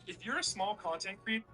if you're a small content creator.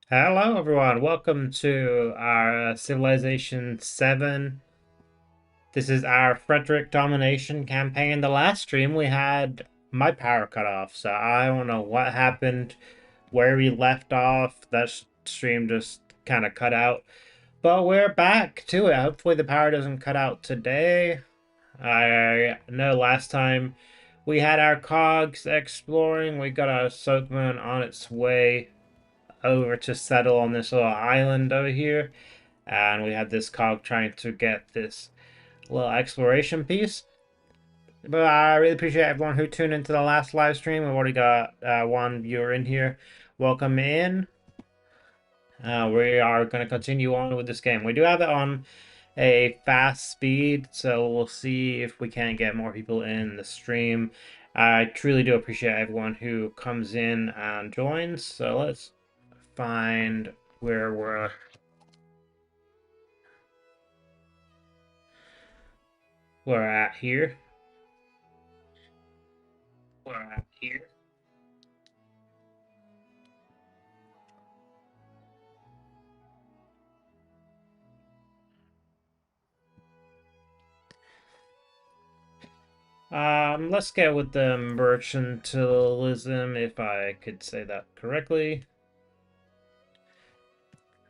Hello, everyone. Welcome to our Civilization VII. This is our Friedrich Domination campaign. The last stream we had my power cut off, so I don't know what happened, where we left off. That stream just kind of cut out. But we're back to it. Hopefully the power doesn't cut out today. I know last time we had our cogs exploring. We got our Soakman on its way over to settle on this little island over here, and we had this cog trying to get this little exploration piece. But I really appreciate everyone who tuned into the last live stream. We've already got one viewer in here. Welcome in. We are going to continue on with this game. We do have it on a fast speed, so we'll see if we can get more people in the stream. I truly do appreciate everyone who comes in and joins. So let's find where we're at here. We're at here. Let's get with the mercantilism, if I could say that correctly.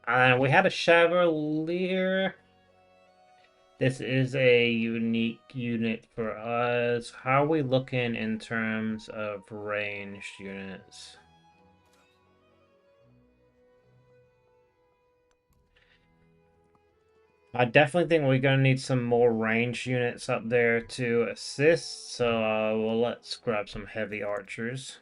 We had a Chevalier. This is a unique unit for us. How are we looking in terms of ranged units? I definitely think we're going to need some more ranged units up there to assist, so well, let's grab some heavy archers.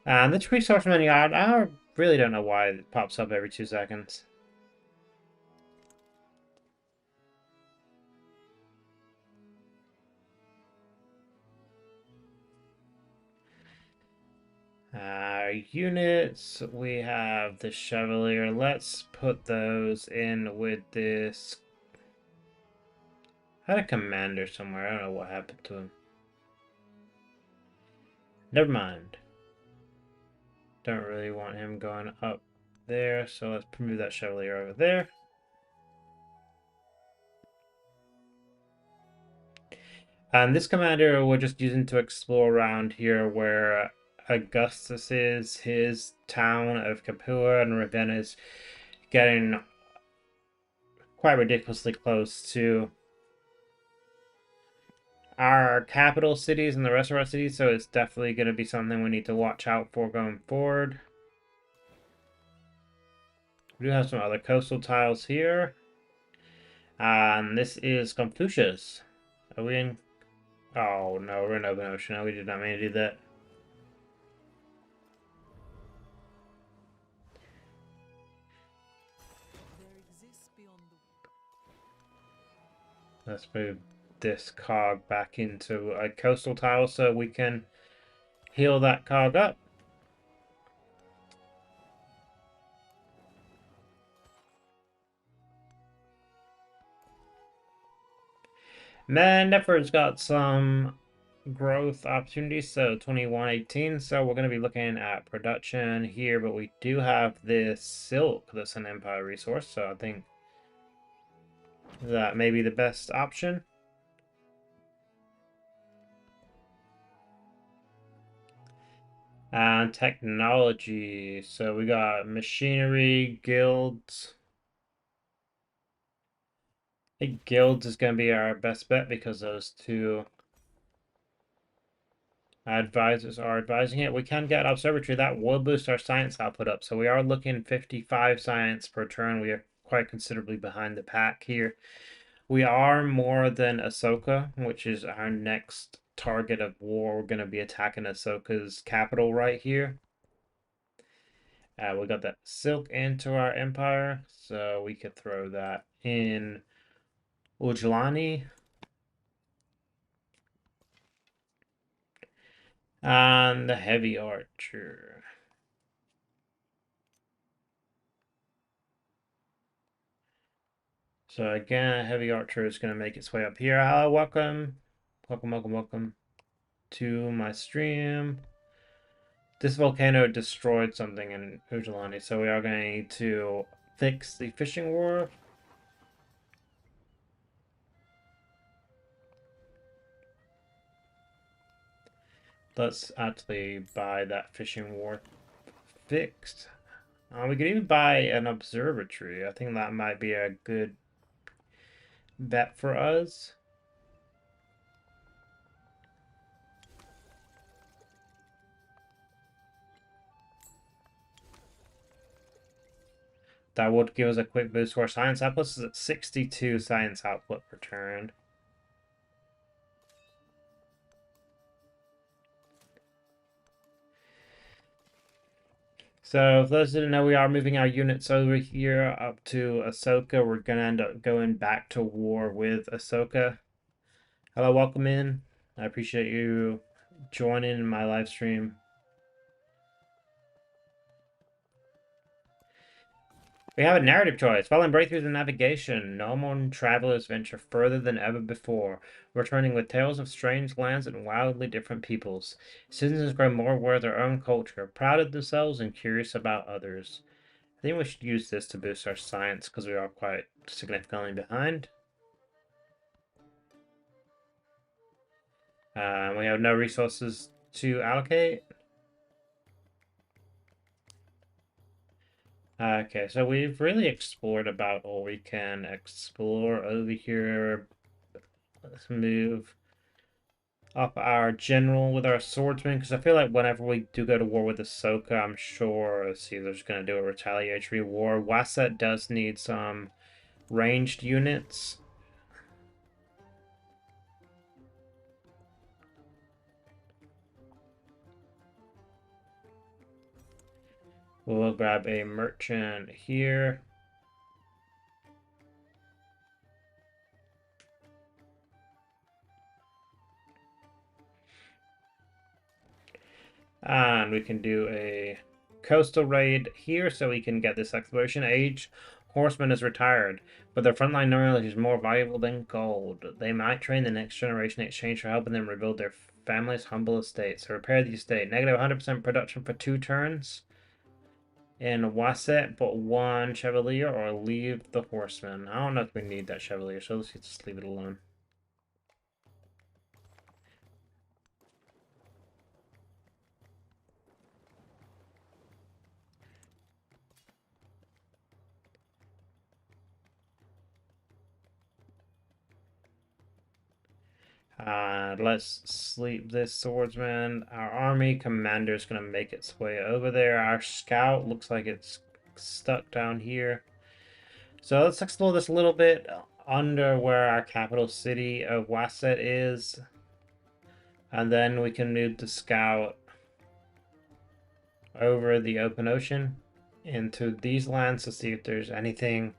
And this resource menu, I really don't know why it pops up every 2 seconds. Units, we have the Chevalier. Let's put those in with this. I had a commander somewhere. I don't know what happened to him. Never mind. Don't really want him going up there, so let's move that Chevalier over there. And this commander we're just using to explore around here where Augustus is, his town of Capua, and Ravenna is getting quite ridiculously close to our capital cities and the rest of our cities, so it's definitely going to be something we need to watch out for going forward. We do have some other coastal tiles here. And this is Confucius. Are we in? Oh no, we're in open ocean. No, we did not mean to do that. Let's move this cog back into a coastal tile so we can heal that cog up. Man, Nefer's got some growth opportunities, so 2118. So we're going to be looking at production here, but we do have this silk that's an empire resource, so I think that may be the best option. And technology, so we got machinery, guilds. I think guilds is going to be our best bet because those two advisors are advising it. We can get observatory. That will boost our science output up. So we are looking 55 science per turn. We are quite considerably behind the pack here. We are more than Ahsoka, which is our next target of war. We're going to be attacking Ahsoka's capital right here. We got that silk into our empire, so we could throw that in Ujlani. And the heavy archer. So again, heavy archer is going to make its way up here. Hello, welcome. Welcome to my stream. This volcano destroyed something in Ujlani, so we are going to need to fix the fishing wharf. Let's actually buy that fishing wharf fixed. We could even buy an observatory. I think that might be a good bet for us. That would give us a quick boost to our science output. This is at 62 science output per turn. So, for those who didn't know, we are moving our units over here up to Ahsoka. We're going to end up going back to war with Ahsoka. Hello, welcome in. I appreciate you joining in my live stream. We have a narrative choice. Following breakthroughs in navigation, Nomon travelers venture further than ever before, returning with tales of strange lands and wildly different peoples. Citizens grow more aware of their own culture, proud of themselves and curious about others. I think we should use this to boost our science because we are quite significantly behind. We have no resources to allocate. Okay, so we've really explored about all we can explore over here. Let's move up our general with our swordsman, because I feel like whenever we do go to war with Ahsoka, I'm sure Caesar's going to do a retaliatory war. Wasset does need some ranged units. We'll grab a merchant here. And we can do a coastal raid here so we can get this exploration. Age horseman is retired, but their frontline knowledge is more valuable than gold. They might train the next generation in exchange for helping them rebuild their family's humble estates. So repair the estate. Negative 100% production for 2 turns. In Wasset, but 1 Chevalier, or leave the horseman. I don't know if we need that Chevalier, so let's just leave it alone. Let's sleep this swordsman. Our army commander is going to make its way over there. Our scout looks like it's stuck down here. So let's explore this a little bit under where our capital city of Wasset is. And then we can move the scout over the open ocean into these lands to see if there's anything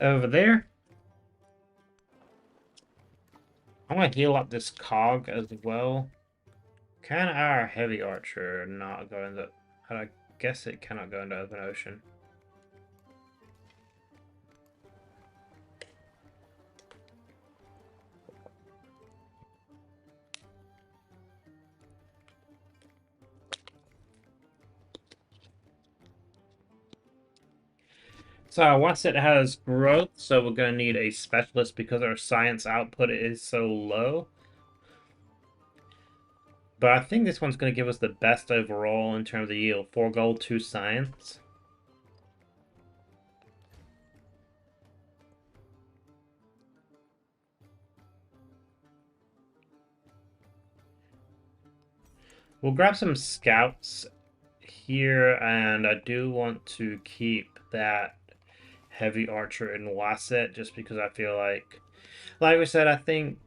over there. I'm going to heal up this cog as well. Can our heavy archer not go in the... I guess it cannot go into open ocean. So once it has growth, so we're going to need a specialist because our science output is so low. But I think this one's going to give us the best overall in terms of yield. 4 gold, 2 science. We'll grab some scouts here, and I do want to keep that heavy archer in Wasset just because I feel like we said, I think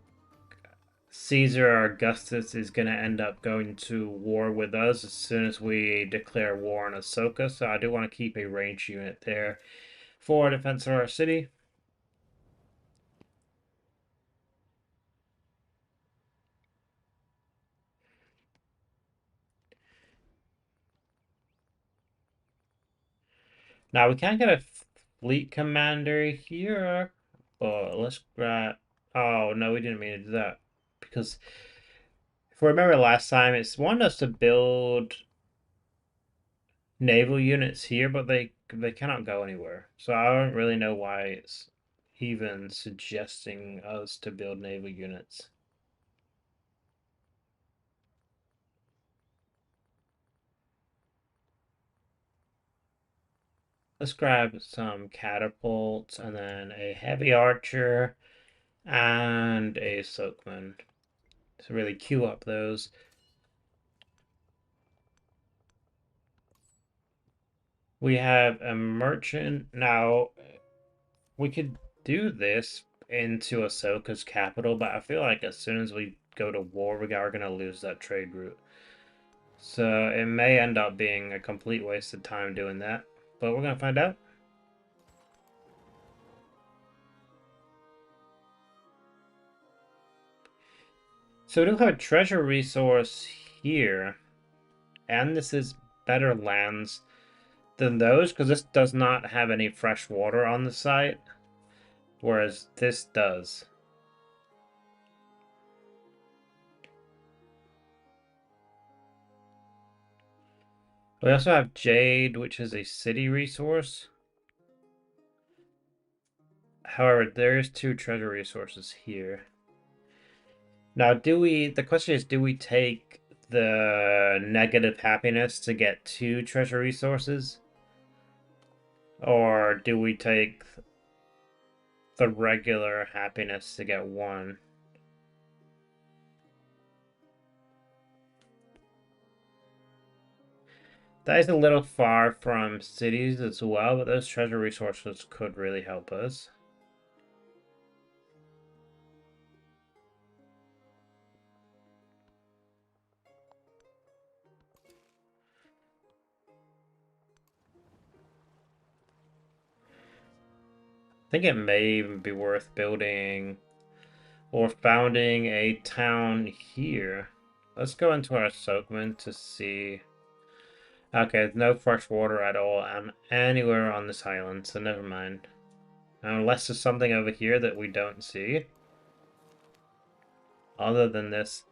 Caesar or Augustus is going to end up going to war with us as soon as we declare war on Ahsoka, so I do want to keep a range unit there for defense of our city. Now we can't get a fleet commander here, but let's grab. Oh no, we didn't mean to do that because if we remember last time, it's wanted us to build naval units here, but they cannot go anywhere. So I don't really know why it's even suggesting us to build naval units. Let's grab some catapults and then a heavy archer and a soakman to really queue up those. We have a merchant. Now, we could do this into Ahsoka's capital, but I feel like as soon as we go to war, we are going to lose that trade route. So it may end up being a complete waste of time doing that, but we're going to find out. So we do have a treasure resource here, and this is better lands than those because this does not have any fresh water on the site, whereas this does. We also have Jade, which is a city resource. However, there's 2 treasure resources here. Now, the question is, do we take the negative happiness to get 2 treasure resources? Or do we take the regular happiness to get 1? That is a little far from cities as well, but those treasure resources could really help us. I think it may even be worth building or founding a town here. Let's go into our Soakman to see. Okay, there's no fresh water at all anywhere on this island, so never mind. Unless there's something over here that we don't see. Other than this.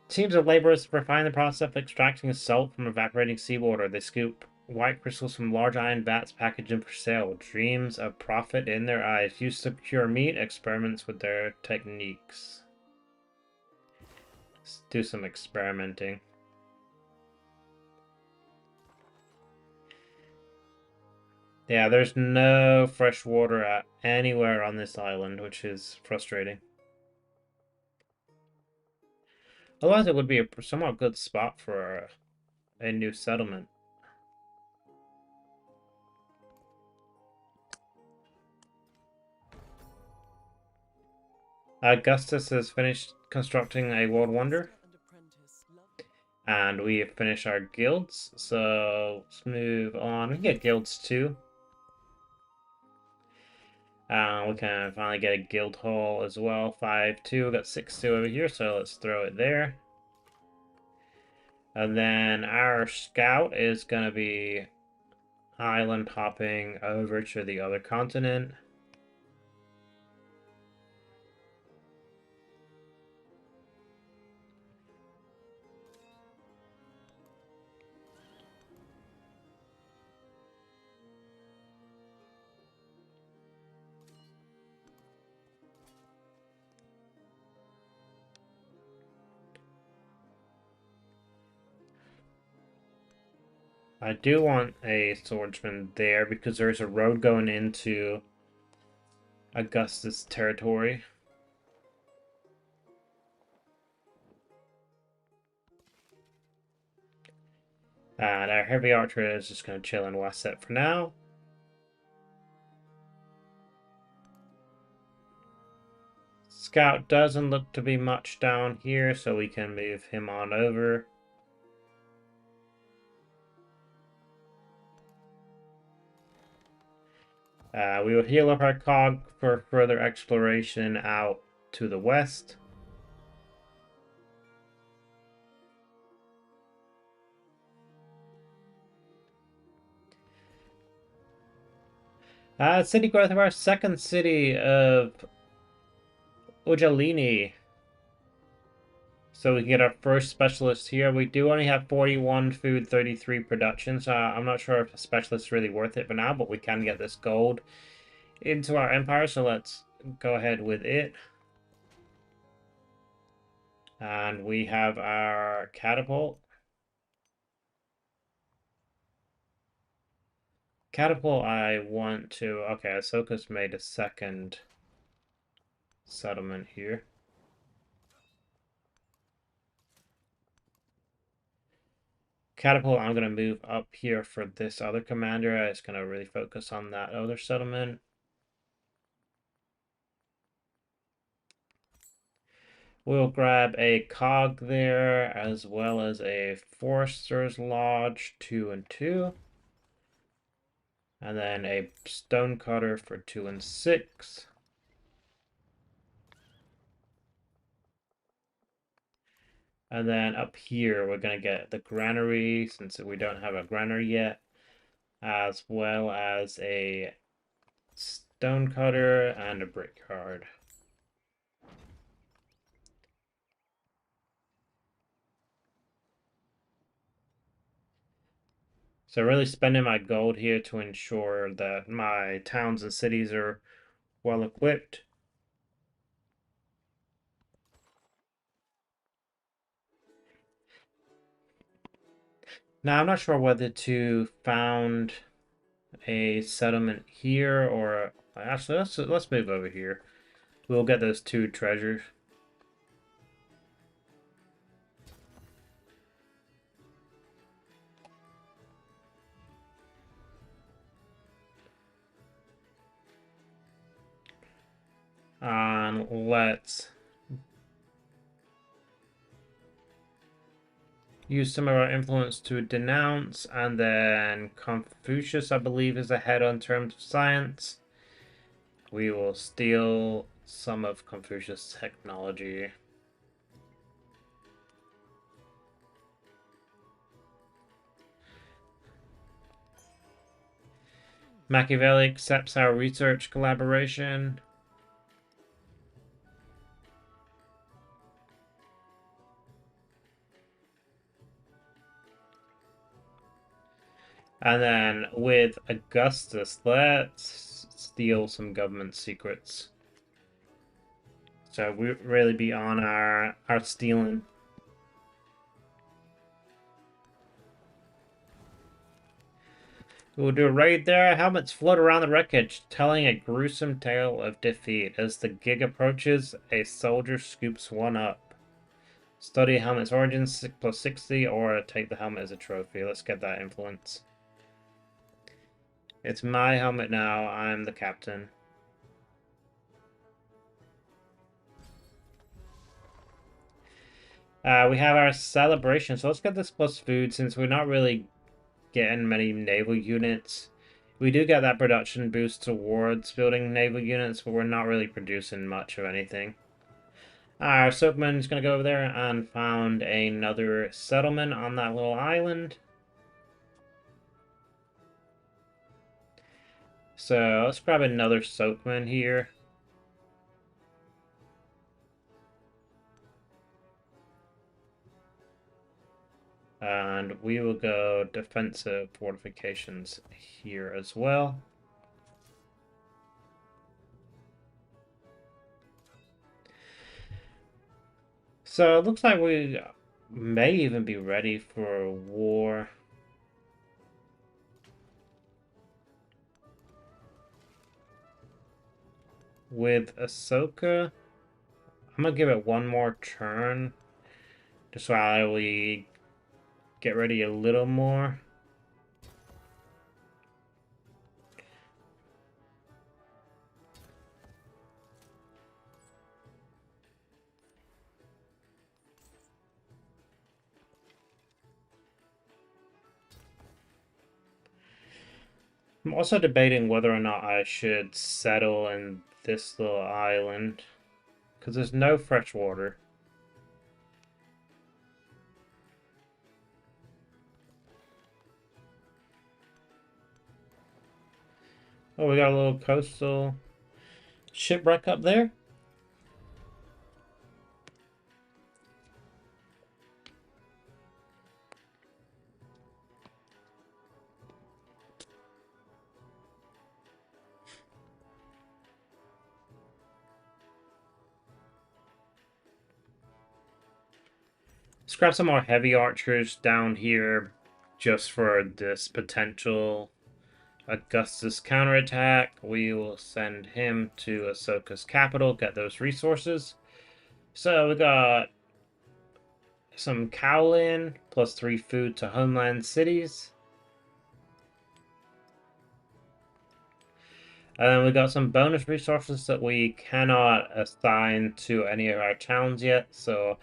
Teams of laborers refine the process of extracting salt from evaporating seawater. They scoop white crystals from large iron vats, package them for sale. Dreams of profit in their eyes. Used to cure meat, experiments with their techniques. Let's do some experimenting. Yeah, there's no fresh water anywhere on this island, which is frustrating. Otherwise, it would be a somewhat good spot for a new settlement. Augustus has finished constructing a world wonder. And we have finished our guilds, so let's move on. We can get guilds too. We can finally get a guild hall as well. 5-2, we got 6-2 over here, so let's throw it there. And then our scout is going to be island hopping over to the other continent. I do want a swordsman there because there's a road going into Augustus' territory. And our heavy archer is just going to chill in Wasset for now. Scout doesn't look to be much down here, so we can move him on over. We will heal up our cog for further exploration out to the west. City growth of our second city of Ujjalini. So we can get our first specialist here. We do only have 41 food, 33 production, so I'm not sure if a specialist is really worth it for now, but we can get this gold into our empire, so let's go ahead with it. And we have our catapult. Catapult, I want to... Okay, Ahsoka's made a second settlement here. Catapult, I'm going to move up here for this other commander. It's going to really focus on that other settlement. We'll grab a cog there, as well as a Forester's Lodge 2 and 2. And then a Stonecutter for 2 and 6. And then up here, we're going to get the granary, since we don't have a granary yet, as well as a Stonecutter and a Brickyard. So really spending my gold here to ensure that my towns and cities are well equipped. Now I'm not sure whether to found a settlement here or actually let's move over here. We'll get those 2 treasures. And let's use some of our influence to denounce, and then Confucius, I believe, is ahead on terms of science. We will steal some of Confucius' technology. Machiavelli accepts our research collaboration. And then with Augustus, let's steal some government secrets. So we really be on our stealing. We'll do a raid there. Helmets float around the wreckage, telling a gruesome tale of defeat. As the gig approaches, a soldier scoops one up. Study helmet's origins, 6+60, or take the helmet as a trophy. Let's get that influence. It's my helmet now. I'm the captain. We have our celebration, so let's get this plus food since we're not really getting many naval units. We do get that production boost towards building naval units, but we're not really producing much of anything. Our Soapman is going to go over there and found another settlement on that little island. So let's grab another Soapman here. And we will go defensive fortifications here as well. So it looks like we may even be ready for war. with Ahsoka. I'm gonna give it one more turn, just while we get ready a little more. I'm also debating whether or not I should settle in this little island, because there's no fresh water. Oh, we got a little coastal shipwreck up there. Let's grab some more heavy archers down here just for this potential Augustus counterattack. We will send him to Ahsoka's capital, get those resources. So we got some Cowlin, plus 3 food to homeland cities. And we got some bonus resources that we cannot assign to any of our towns yet, so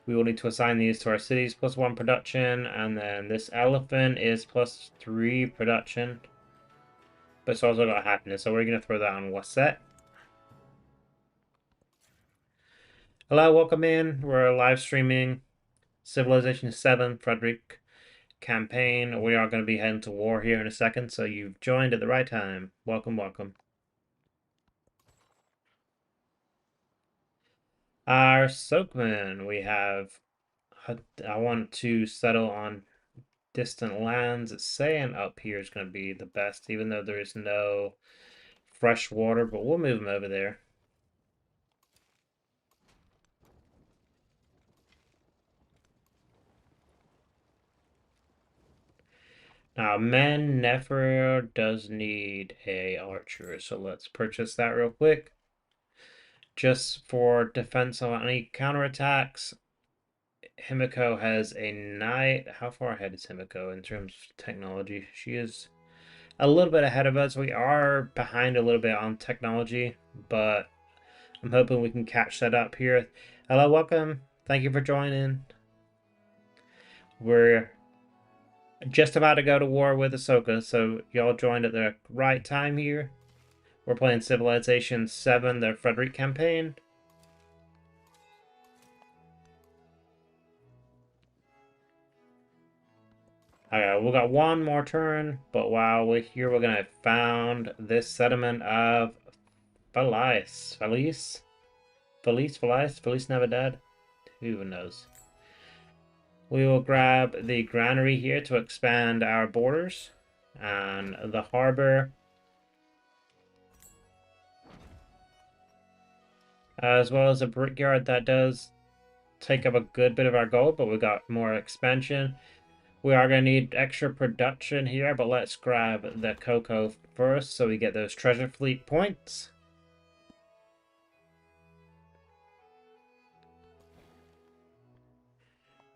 we will need to assign these to our cities, plus 1 production, and then this elephant is plus 3 production. But it's also got happiness, so we're going to throw that on Wasset. Hello, welcome in. We're live streaming Civilization VII Friedrich campaign. We are going to be heading to war here in a second, so you've joined at the right time. Welcome, welcome. Our Soakman, we have... I want to settle on distant lands. It's saying up here is going to be the best, even though there is no fresh water, but we'll move them over there. Now, Men Nefer does need a archer, so let's purchase that real quick. Just for defense on any counterattacks. Himiko has a knight. How far ahead is Himiko in terms of technology? She is a little bit ahead of us. We are behind a little bit on technology, but I'm hoping we can catch that up here. Hello, welcome. Thank you for joining. We're just about to go to war with Ahsoka, so y'all joined at the right time here. We're playing Civilization VII, the Friedrich campaign. Okay, we got one more turn, but while we're here, we're gonna found this settlement of Felice. Felice never dead? Who even knows? We will grab the granary here to expand our borders and the harbor, as well as a brickyard that does take up a good bit of our gold, but we got more expansion. We are going to need extra production here, but let's grab the cocoa first so we get those treasure fleet points.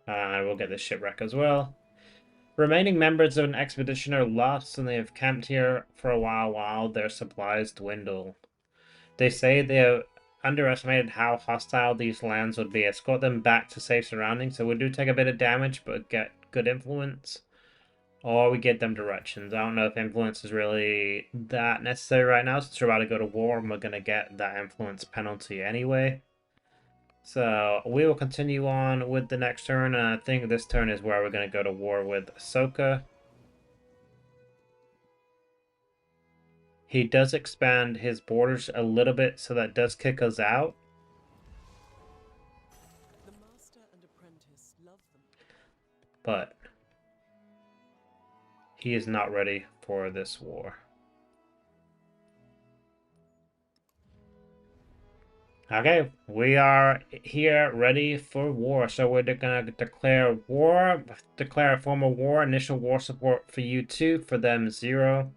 And we'll get the shipwreck as well. Remaining members of an expedition are lost, and they have camped here for a while their supplies dwindle. They say they have underestimated how hostile these lands would be. Escort them back to safe surroundings, so we do take a bit of damage, but get good influence. Or we get them directions. I don't know if influence is really that necessary right now, since we're about to go to war, and we're going to get that influence penalty anyway. So we will continue on with the next turn, and I think this turn is where we're going to go to war with Ahsoka. He does expand his borders a little bit, so that does kick us out. The master and apprentice love them. But he is not ready for this war. Okay, we are here ready for war. So we're gonna declare war, declare a formal war, initial war support for you 2, for them 0.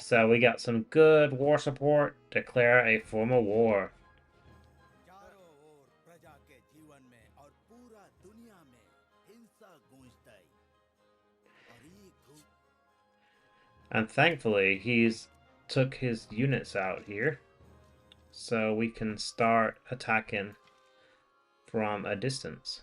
So we got some good war support. Declare a formal war. चारों ओर प्रजा के जीवन में और पूरा दुनिया में हिंसा गूंजताई और एक धूप And thankfully, he's took his units out here. So we can start attacking from a distance.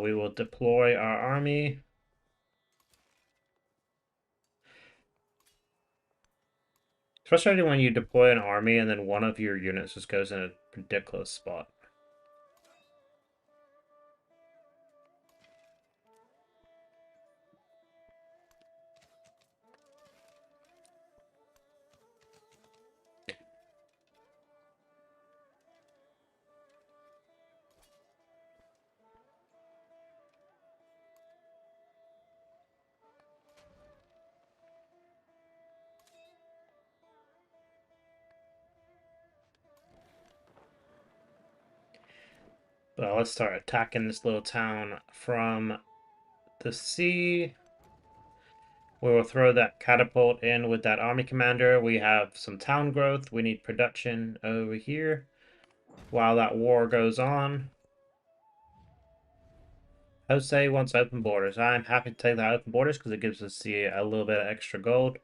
We will deploy our army. It's frustrating when you deploy an army and then one of your units just goes in a ridiculous spot. Well, let's start attacking this little town from the sea. We will throw that catapult in with that army commander. We have some town growth. We need production over here while that war goes on. Jose wants open borders. I'm happy to take that open borders because it gives us a little bit of extra gold.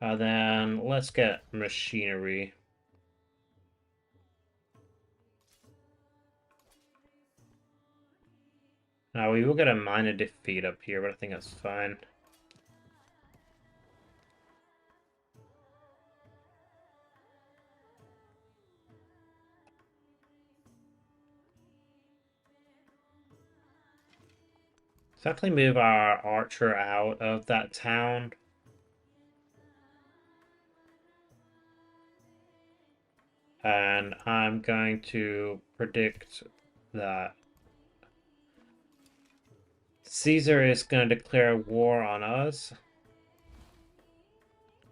Then let's get machinery. Now we will get a minor defeat up here, but I think that's fine. Let's actually move our archer out of that town. And I'm going to predict that Caesar is going to declare war on us.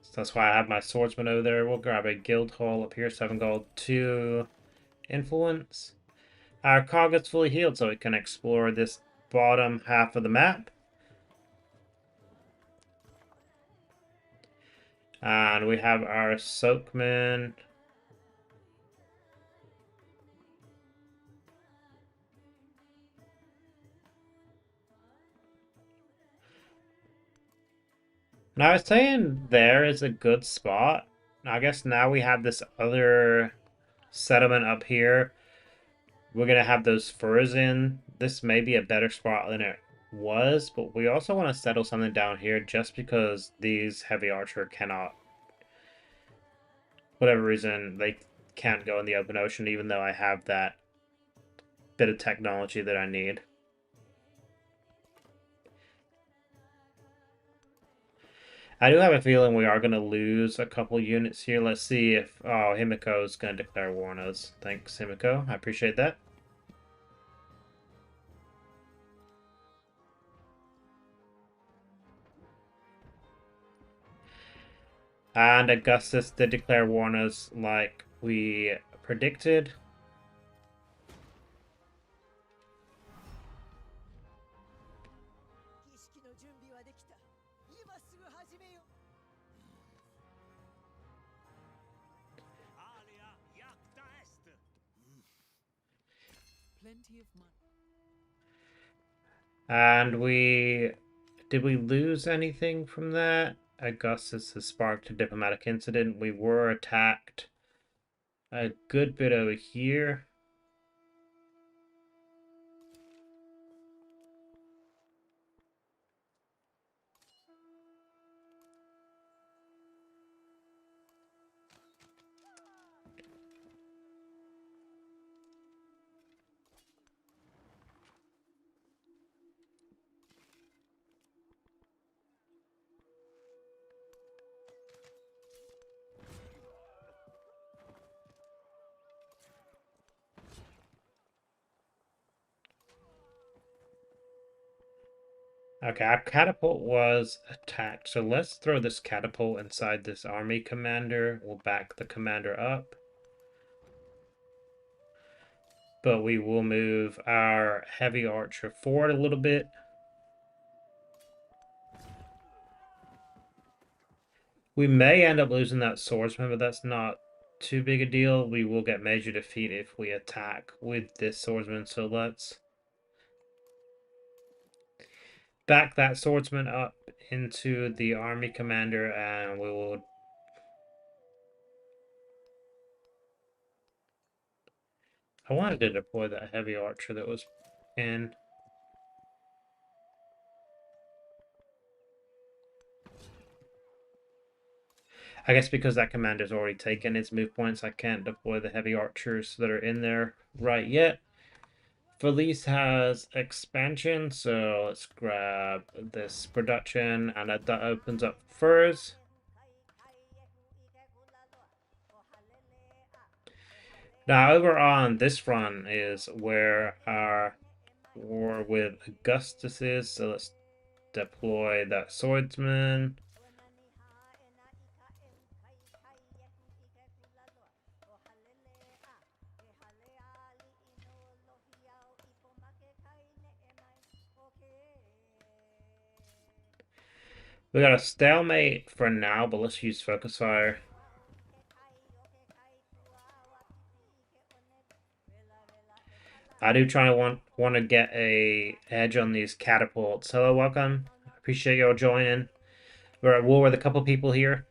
So that's why I have my swordsman over there. We'll grab a guild hall up here, 7 gold, 2 influence. Our cog is fully healed, so we can explore this bottom half of the map. And we have our soakmen. Now I was saying there is a good spot. I guess now we have this other settlement up here. We're going to have those furs in. This may be a better spot than it was, but we also want to settle something down here just because these heavy archer cannot, whatever reason, they can't go in the open ocean, even though I have that bit of technology that I need. I do have a feeling we are going to lose a couple units here. Let's see if... Oh, Himiko is going to declare war on us. Thanks, Himiko. I appreciate that. And Augustus did declare war on us like we predicted. Plenty of money. And we... Did we lose anything from that? Augustus has sparked a diplomatic incident. We were attacked a good bit over here. Okay, our catapult was attacked, so let's throw this catapult inside this army commander. We'll back the commander up. But we will move our heavy archer forward a little bit. We may end up losing that swordsman, but that's not too big a deal. We will get major defeat if we attack with this swordsman, so let's back that swordsman up into the army commander, and we will... I wanted to deploy that heavy archer that was in. I guess because that commander's already taken its move points, I can't deploy the heavy archers that are in there right yet. Felice has expansion, so let's grab this production, and that opens up furs. Now over on this front is where our war with Augustus is, so let's deploy that swordsman. We got a stalemate for now, but let's use focus fire. I do try to want to get a edge on these catapults. Hello, welcome. Appreciate y'all joining. We're at war with a couple people here.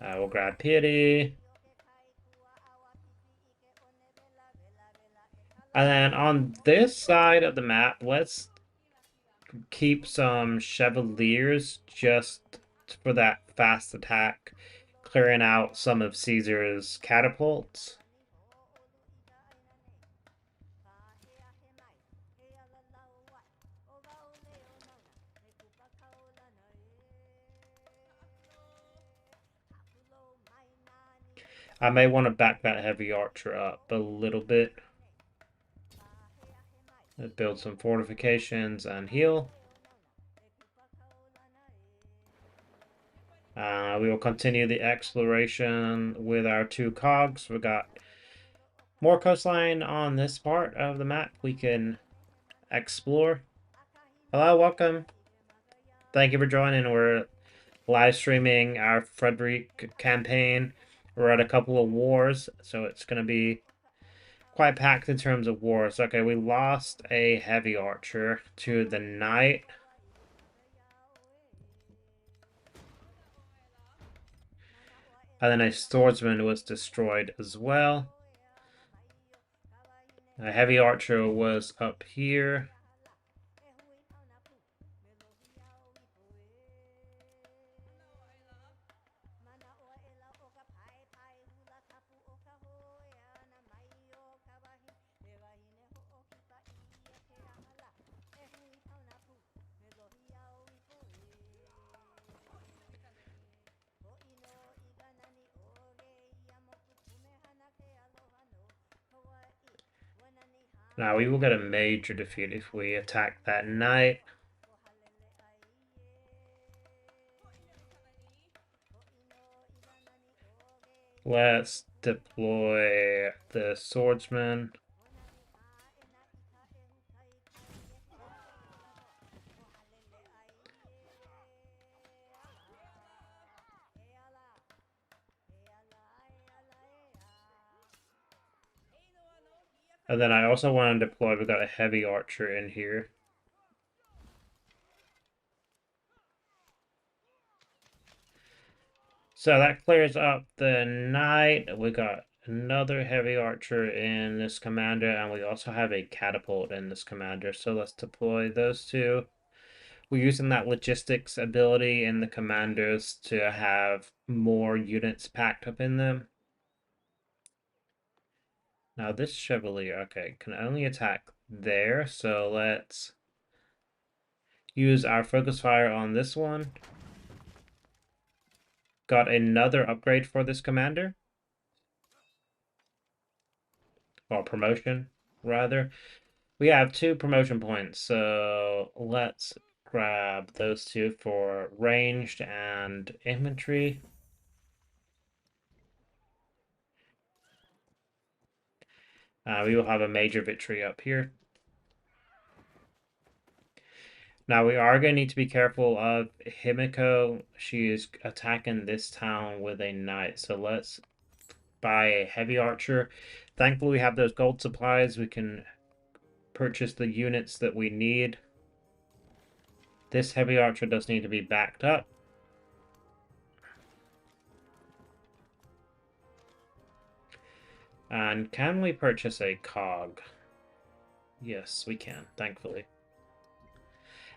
We'll grab pity. And then on this side of the map, let's keep some Chevaliers just for that fast attack, clearing out some of Caesar's catapults. I may want to back that heavy archer up a little bit. Build some fortifications and heal. We will continue the exploration with our 2 cogs. We got more coastline on this part of the map we can explore. Hello, welcome. Thank you for joining. We're live streaming our Friedrich campaign. We're at a couple of wars, so it's going to be quite packed in terms of wars. Okay, we lost a heavy archer to the knight. And then a swordsman was destroyed as well. A heavy archer was up here. Now we will get a major defeat if we attack that knight. Let's deploy the swordsman. And then I also want to deploy, we've got a heavy archer in here. So that clears up the knight. We got another heavy archer in this commander, and we also have a catapult in this commander. So let's deploy those 2. We're using that logistics ability in the commanders to have more units packed up in them. Now this Chevalier, okay, can only attack there, so let's use our focus fire on this one. Got another upgrade for this commander. Or promotion, rather. We have 2 promotion points, so let's grab those 2 for ranged and infantry. We will have a major victory up here. Now we are going to need to be careful of Himiko. She is attacking this town with a knight, so let's buy a heavy archer. Thankfully we have those gold supplies. We can purchase the units that we need. This heavy archer does need to be backed up. And can we purchase a cog? Yes, we can, thankfully.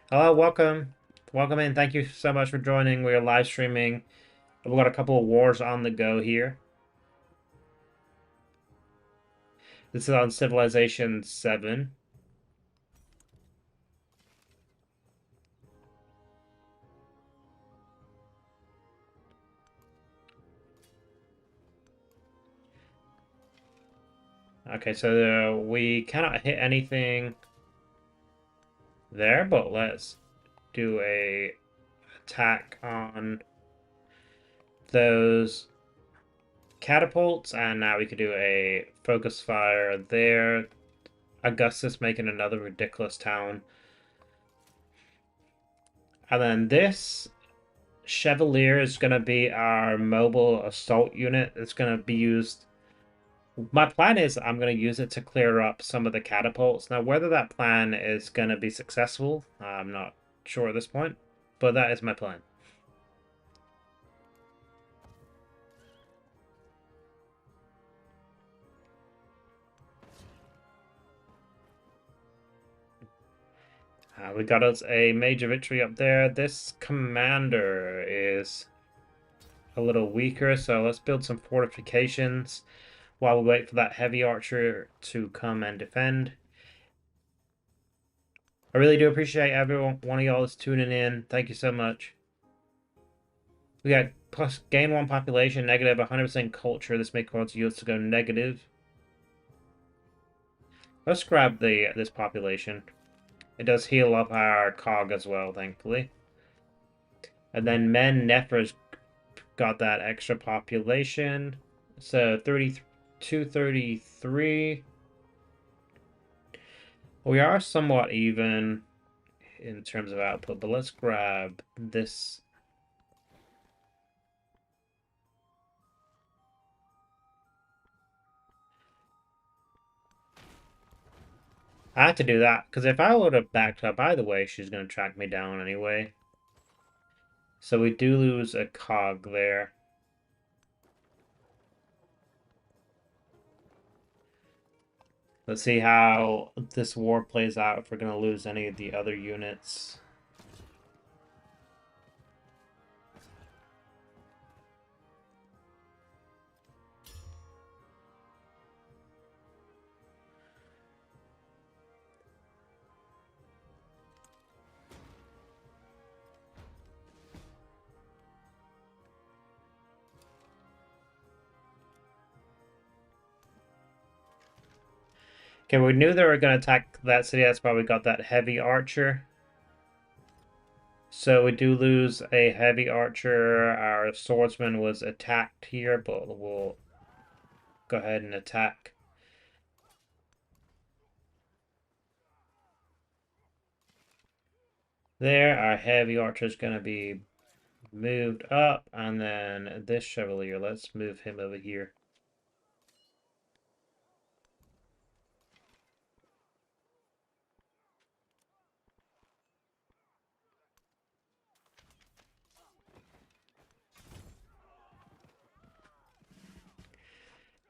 Hello, welcome. Welcome in. Thank you so much for joining. We are live streaming. We've got a couple of wars on the go here. This is on Civilization VII. Okay, so we cannot hit anything there, but let's do a attack on those catapults, and now we could do a focus fire there. Augustus making another ridiculous town. And then this Chevalier is going to be our mobile assault unit. It's going to be used. My plan is I'm going to use it to clear up some of the catapults. Now, whether that plan is going to be successful, I'm not sure at this point, but that is my plan. We got us a major victory up there. This commander is a little weaker, so let's build some fortifications while we wait for that heavy archer to come and defend. I really do appreciate everyone, one of y'all is tuning in. Thank you so much. We got plus gain 1 population, negative 100% culture. This may cause yields to go negative. Let's grab this population. It does heal up our cog as well, thankfully. And then men, Nefra's got that extra population. So 32, 33. We are somewhat even in terms of output, but let's grab this. I had to do that, because if I would have backed up either way, she's going to track me down anyway. So we do lose a cog there. Let's see how this war plays out if we're going to lose any of the other units. Okay, we knew they were going to attack that city. That's why we got that heavy archer. So we do lose a heavy archer. Our swordsman was attacked here, but we'll go ahead and attack. There, our heavy archer is going to be moved up, and then this chevalier, let's move him over here.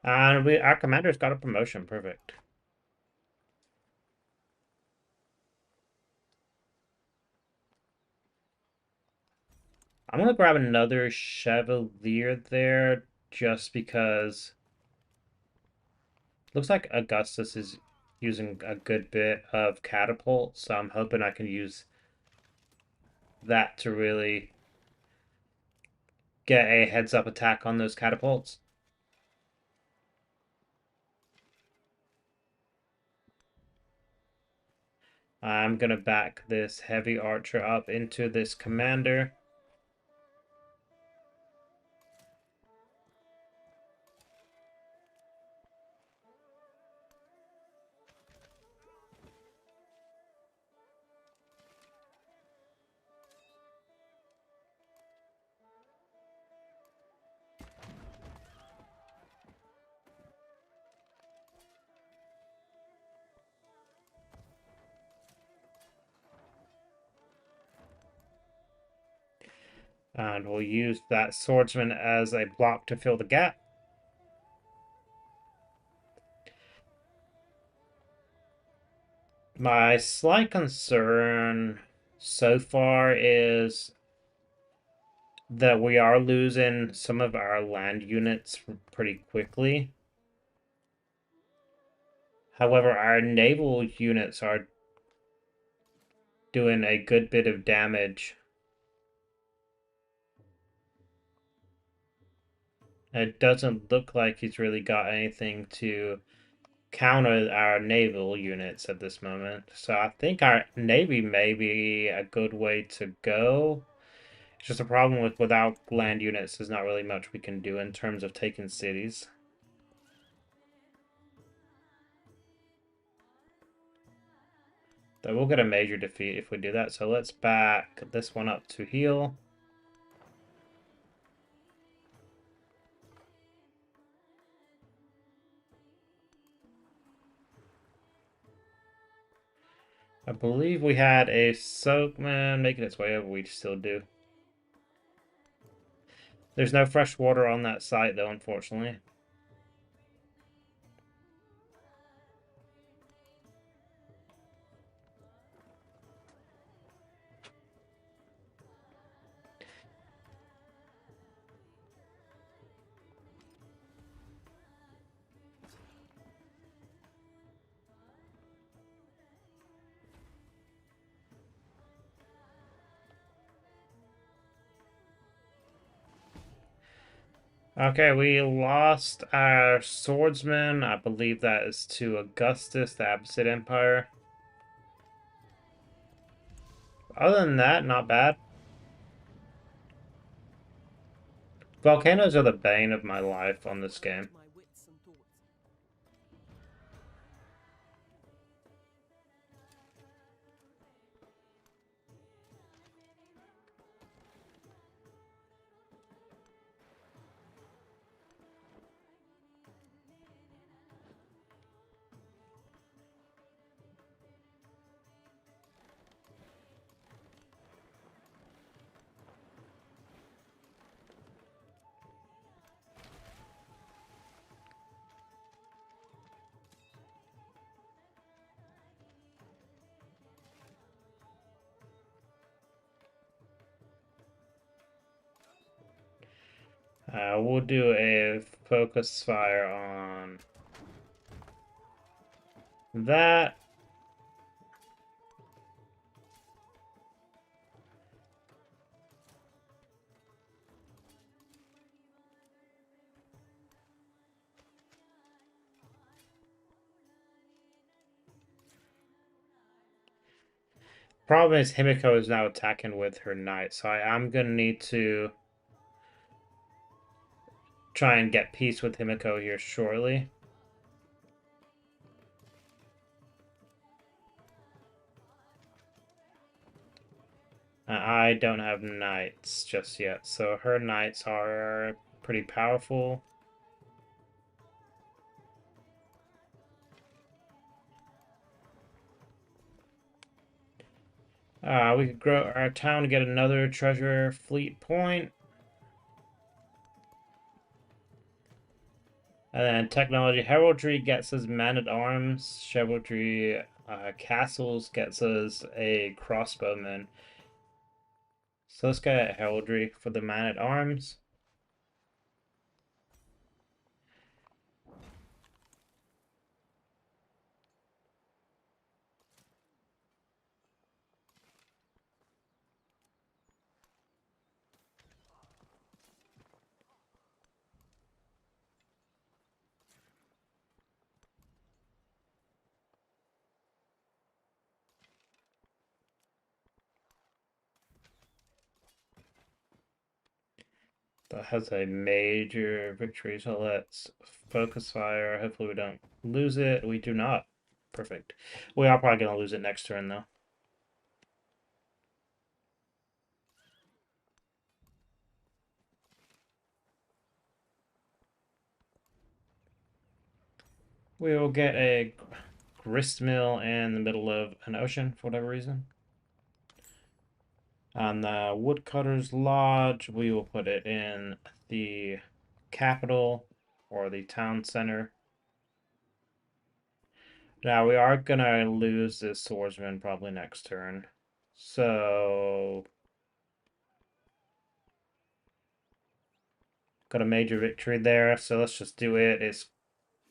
And our commander's got a promotion. Perfect. I'm gonna grab another Chevalier there just because looks like Augustus is using a good bit of catapult, so I'm hoping I can use that to really get a heads-up attack on those catapults. I'm gonna back this heavy archer up into this commander. And we'll use that swordsman as a block to fill the gap. My slight concern so far is that we are losing some of our land units pretty quickly. However, our naval units are doing a good bit of damage. It doesn't look like he's really got anything to counter our naval units at this moment. So I think our navy may be a good way to go. It's just a problem without land units, there's not really much we can do in terms of taking cities. Though we'll get a major defeat if we do that. So let's back this one up to heal. I believe we had a soakman making its way over. We still do. There's no fresh water on that site, though, unfortunately. Okay, we lost our swordsman. I believe that is to Augustus, the Abbasid Empire. Other than that, not bad. Volcanoes are the bane of my life on this game. My wits and thoughts. We'll do a focus fire on that. Problem is Himiko is now attacking with her knight, so I am gonna need to try and get peace with Himiko here shortly. I don't have knights just yet, so her knights are pretty powerful. We could grow our town to get another treasure fleet point. And then technology heraldry gets us man-at-arms. Chivalry castles gets us a crossbowman. So let's get heraldry for the man-at-arms. That has a major victory, so let's focus fire. Hopefully we don't lose it. We do not. Perfect. We are probably going to lose it next turn, though. We will get a grist mill in the middle of an ocean for whatever reason. On the woodcutter's lodge, we will put it in the capital or the town center. Now we are gonna lose this swordsman probably next turn. So got a major victory there, so let's just do it. It's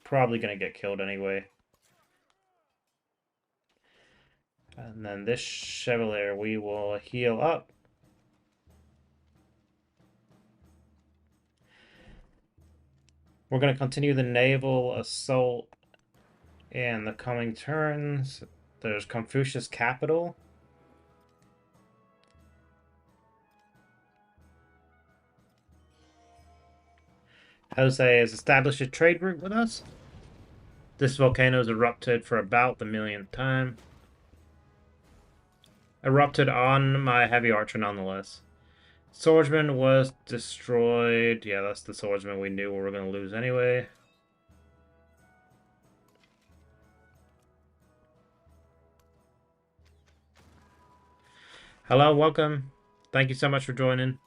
probably gonna get killed anyway. And then this Chevalier we will heal up. We're gonna continue the naval assault in the coming turns. There's Confucius Capital. Jose has established a trade route with us. This volcano has erupted for about the millionth time. Erupted on my heavy archer nonetheless. Swordsman was destroyed. Yeah, that's the swordsman we knew we were going to lose anyway. Hello, welcome. Thank you so much for joining.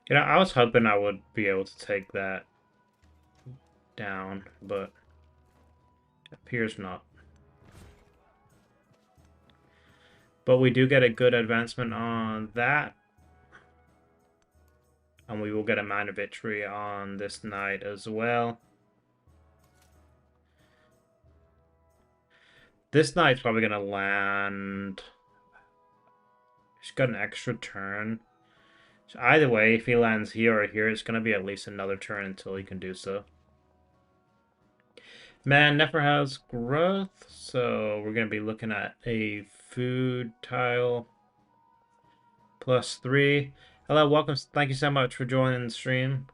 You know, I was hoping I would be able to take that down, but it appears not. But we do get a good advancement on that. And we will get a minor victory on this knight as well. This knight's probably going to land. He's got an extra turn. So either way, if he lands here or here, it's going to be at least another turn until he can do so. Man never has growth, so we're going to be looking at a food tile. +3. Hello, welcome. Thank you so much for joining the stream.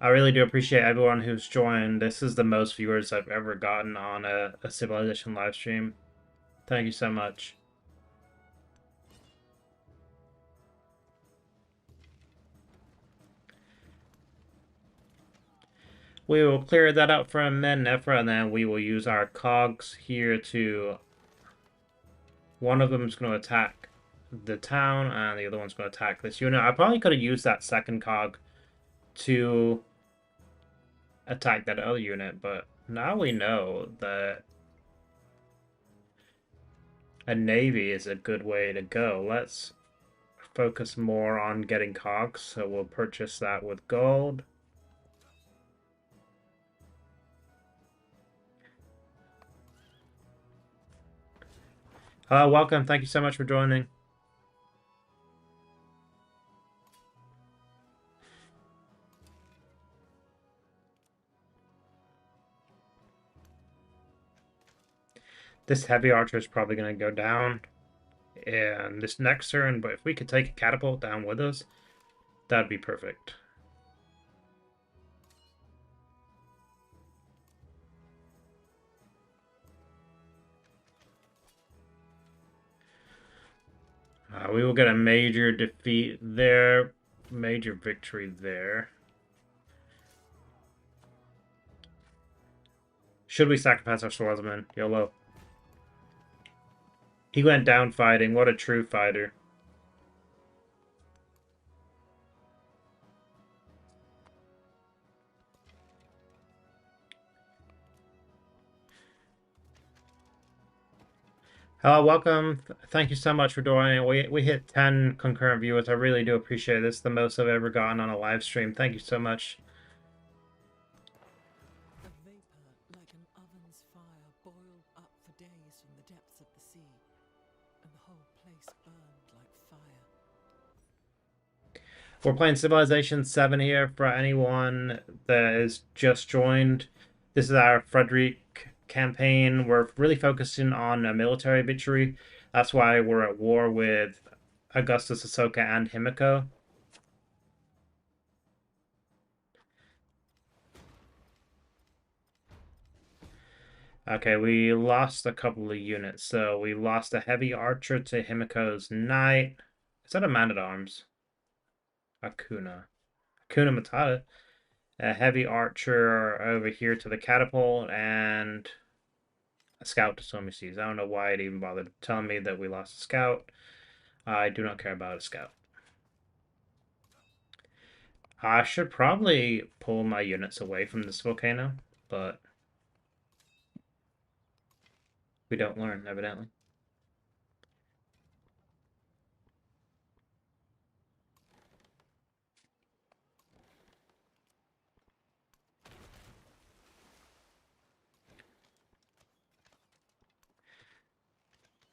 I really do appreciate everyone who's joined. This is the most viewers I've ever gotten on a Civilization live stream. Thank you so much. We will clear that up from Men Nefra, and then we will use our cogs here to... One of them is going to attack the town, and the other one's going to attack this unit. I probably could have used that second cog to attack that other unit, but now we know that a navy is a good way to go. Let's focus more on getting cogs, so we'll purchase that with gold. Welcome. Thank you so much for joining. This heavy archer is probably going to go down in this next turn, but if we could take a catapult down with us, that'd be perfect. We will get a major defeat there, major victory there. Should we sacrifice our swordsman? YOLO. He went down fighting. What a true fighter. Hello, welcome. Thank you so much for joining. We hit 10 concurrent viewers. I really do appreciate it. This is the most I've ever gotten on a live stream. Thank you so much. A vapor like an oven's fire boiled up for days from the depths of the sea, and the whole place burned like fire. We're playing Civilization VII here for anyone that is just joined. This is our Friedrich campaign. We're really focusing on a military victory. That's why we're at war with Augustus, Ahsoka, and Himiko. Okay, we lost a couple of units. So we lost a heavy archer to Himiko's knight. Is that a man-at-arms? Akuna Matata. A heavy archer over here to the catapult, and a scout to Somises. I don't know why it even bothered telling me that we lost a scout. I do not care about a scout. I should probably pull my units away from this volcano, but we don't learn, evidently.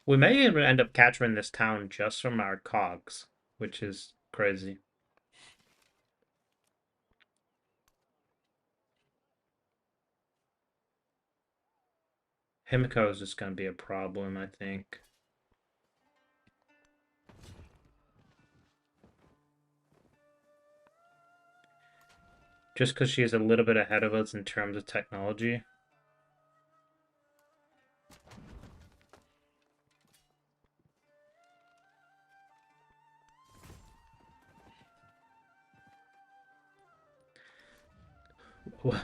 We may even end up capturing this town just from our cogs, which is crazy. Himiko is just going to be a problem, I think. Just because she is a little bit ahead of us in terms of technology.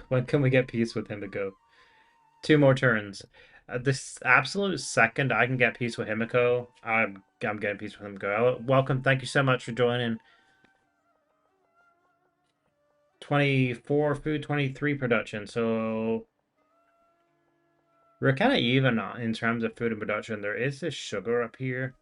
When can we get peace with Himiko? 2 more turns. This absolute second I can get peace with Himiko, I'm getting peace with Himiko. Welcome, thank you so much for joining. 24 food, 23 production, so we're kind of even in terms of food and production. There is this sugar up here.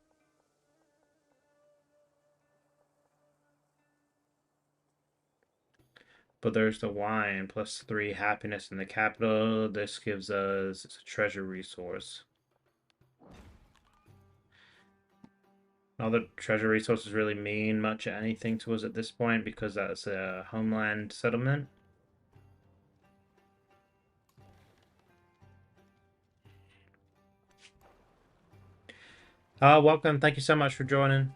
But there's the wine, +3 happiness in the capital. This gives us a treasure resource. All the treasure resources really mean much anything to us at this point because that's a homeland settlement. Welcome. Thank you so much for joining.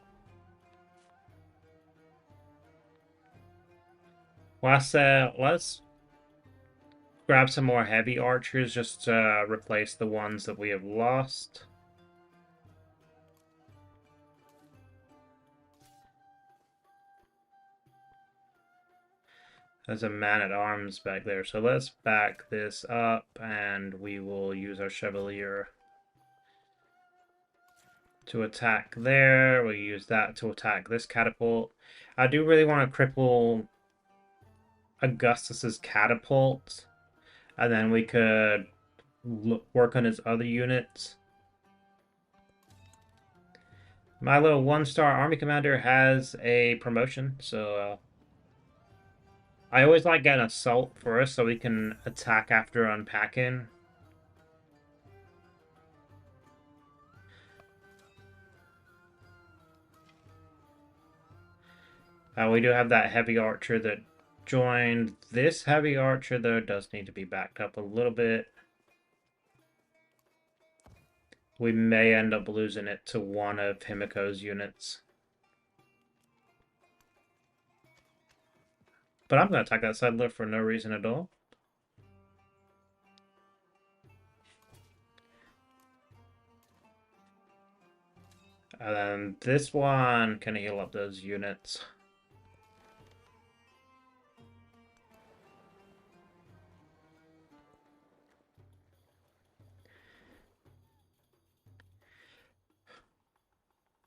Let's grab some more heavy archers just to replace the ones that we have lost. There's a man-at-arms back there, so let's back this up and we will use our Chevalier to attack there. We'll use that to attack this catapult. I do really want to cripple Augustus's catapult, and then we could work on his other units. My little 1-star army commander has a promotion, so I always like getting assault first so we can attack after unpacking. We do have that heavy archer that joined. This heavy archer, though, does need to be backed up a little bit. We may end up losing it to one of Himiko's units. But I'm going to attack that settler for no reason at all. And then this one can heal up those units.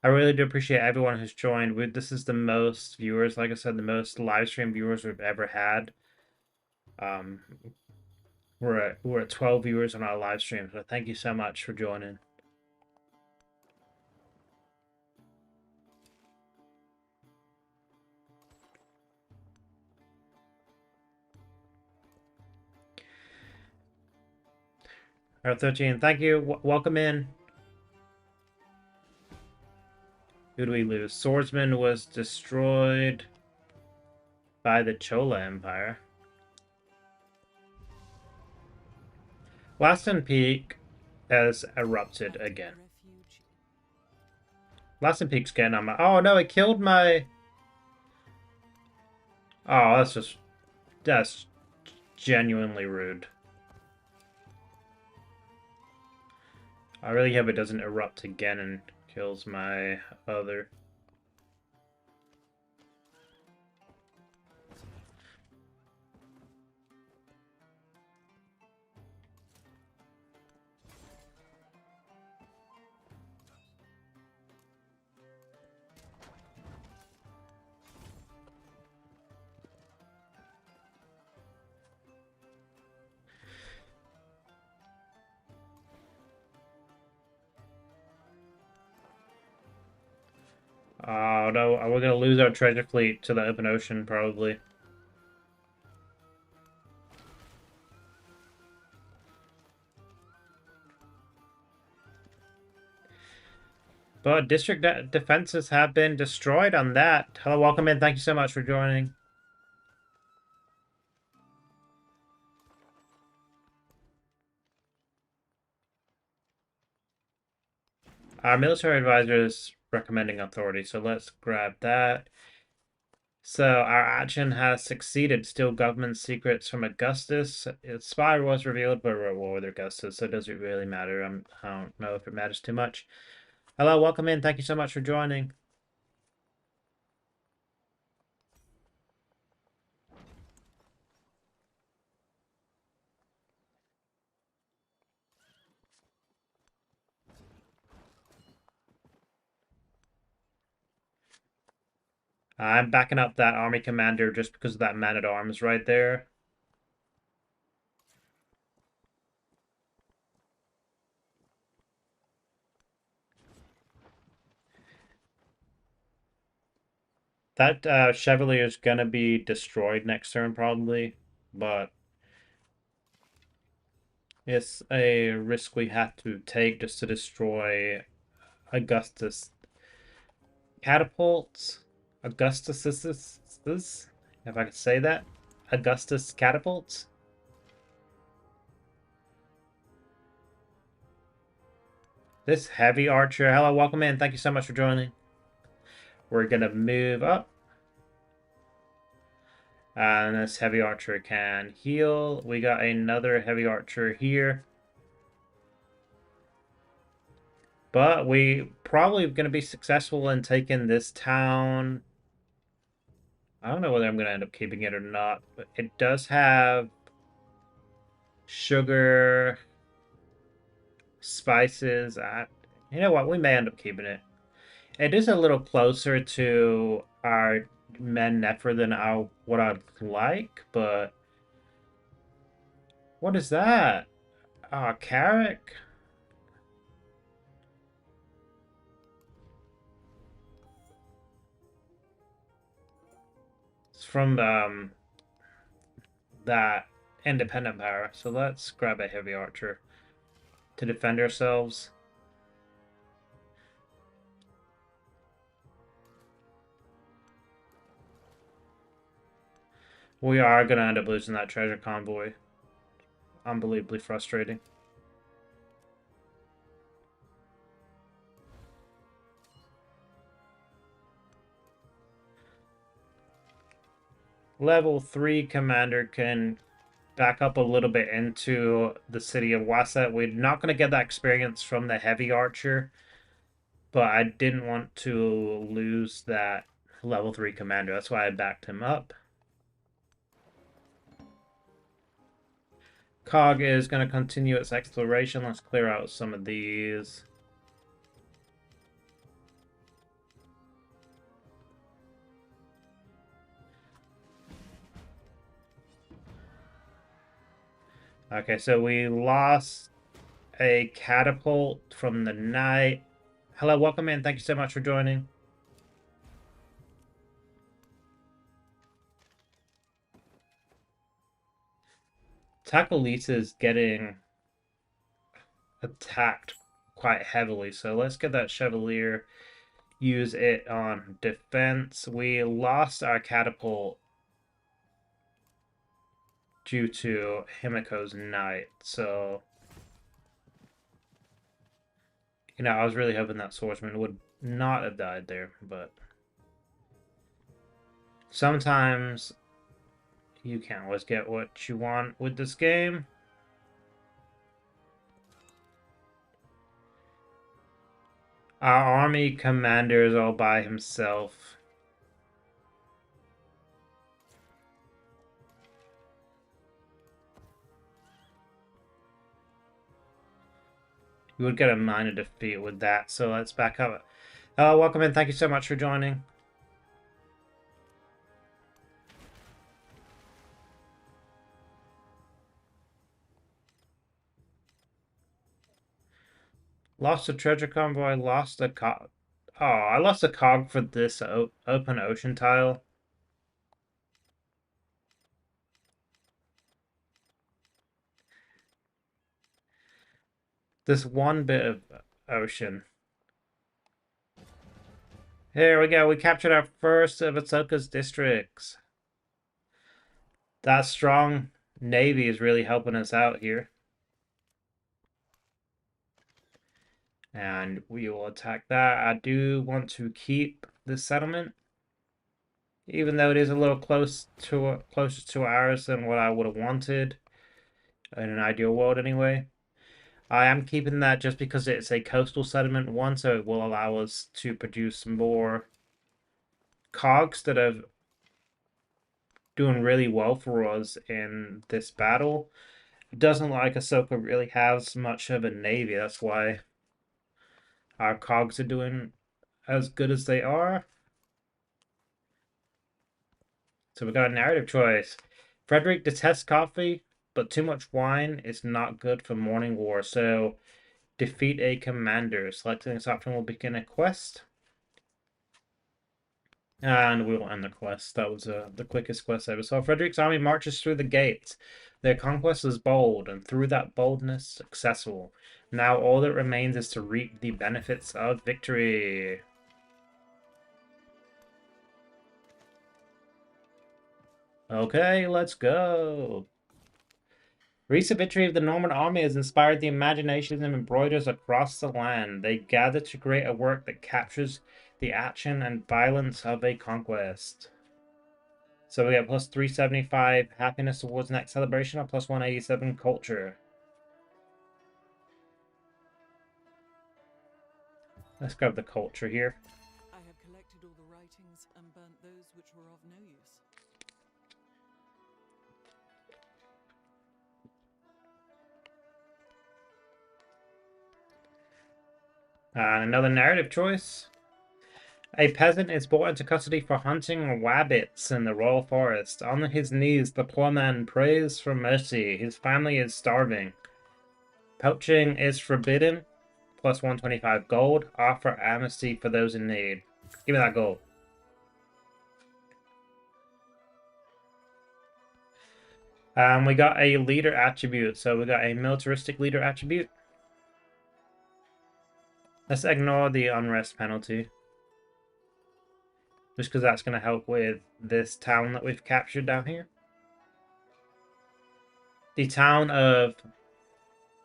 I really do appreciate everyone who's joined. This is the most viewers, like I said, the most live stream viewers we've ever had. We're at 12 viewers on our live stream, so thank you so much for joining. R13, thank you. Welcome in. Who do we lose? Swordsman was destroyed. by the Chola Empire. Laston Peak has erupted again. Refuge. Laston Peak's getting on my... Oh no, it killed my... Oh, that's just... That's genuinely rude. I really hope it doesn't erupt again and kills my other... Oh no, we're gonna lose our treasure fleet to the open ocean, probably. But district defenses have been destroyed on that. Hello, welcome in. Thank you so much for joining. Our military advisor is recommending authority, so let's grab that. So our action has succeeded. Still government secrets from Augustus. Its spy was revealed, but we're at war with Augustus, so does it really matter? I don't know if it matters too much. Hello, welcome in. Thank you so much for joining. I'm backing up that army commander just because of that man-at-arms right there. That Chevalier is gonna be destroyed next turn probably, but it's a risk we have to take just to destroy Augustus catapults. Augustus's, if I could say that, Augustus catapults. This heavy archer, hello, welcome in. Thank you so much for joining. We're gonna move up. And this heavy archer can heal. We got another heavy archer here. But we probably going to be successful in taking this town. I don't know whether I'm going to end up keeping it or not. But it does have sugar, spices. You know what? We may end up keeping it. It is a little closer to our men Nefer than what I'd like, but what is that? Carrick? It's from that independent power. So let's grab a heavy archer to defend ourselves. We are going to end up losing that treasure convoy. Unbelievably frustrating. Level 3 commander can back up a little bit into the city of Wasset. We're not going to get that experience from the heavy archer, but I didn't want to lose that level 3 commander. That's why I backed him up. Cog is going to continue its exploration. Let's clear out some of these. Okay, so we lost a catapult from the night. Hello, welcome in. Thank you so much for joining. Takalisa is getting attacked quite heavily, so let's get that Chevalier, use it on defense. We lost our catapult due to Himiko's Knight. So, you know, I was really hoping that swordsman would not have died there, but sometimes you can't always get what you want with this game. Our army commander is all by himself. You would get a minor defeat with that, so let's back up. Welcome in, thank you so much for joining. Lost a treasure convoy, lost a cog. Oh, I lost a cog for this open ocean tile. This one bit of ocean. Here we go, we captured our first of Ahsoka's districts. That strong navy is really helping us out here. And we will attack that. I do want to keep this settlement, even though it is a little closer to ours than what I would have wanted in an ideal world anyway. I am keeping that just because it's a coastal settlement one, so it will allow us to produce more cogs that are doing really well for us in this battle. It doesn't look like Ahsoka really has much of a navy, that's why our cogs are doing as good as they are. So we got a narrative choice. Frederick detests coffee, but too much wine is not good for morning war. So defeat a commander. Selecting this option will begin a quest. And we will end the quest. That was the quickest quest ever. So Frederick's army marches through the gates. Their conquest is bold, and through that boldness, successful. Now all that remains is to reap the benefits of victory. Okay, let's go. Recent victory of the Norman army has inspired the imaginations of embroiders across the land. They gather to create a work that captures the action and violence of a conquest. So we get plus 375 happiness towards next celebration, or plus 187 culture. Let's grab the culture here. I have collected all the writings and burnt those which were of no use. And another narrative choice. A peasant is brought into custody for hunting rabbits in the royal forest. On his knees, the poor man prays for mercy. His family is starving. Poaching is forbidden. Plus 125 gold. Offer amnesty for those in need. Give me that gold. We got a leader attribute. So we got a militaristic leader attribute. Let's ignore the unrest penalty. Just because that's going to help with this town that we've captured down here. The town of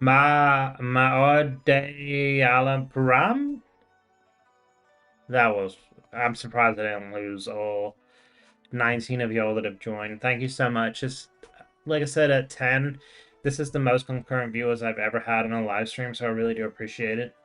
Maode Alapuram? I'm surprised I didn't lose all 19 of y'all that have joined. Thank you so much. Just like I said, at 10, this is the most concurrent viewers I've ever had on a live stream, so I really do appreciate it.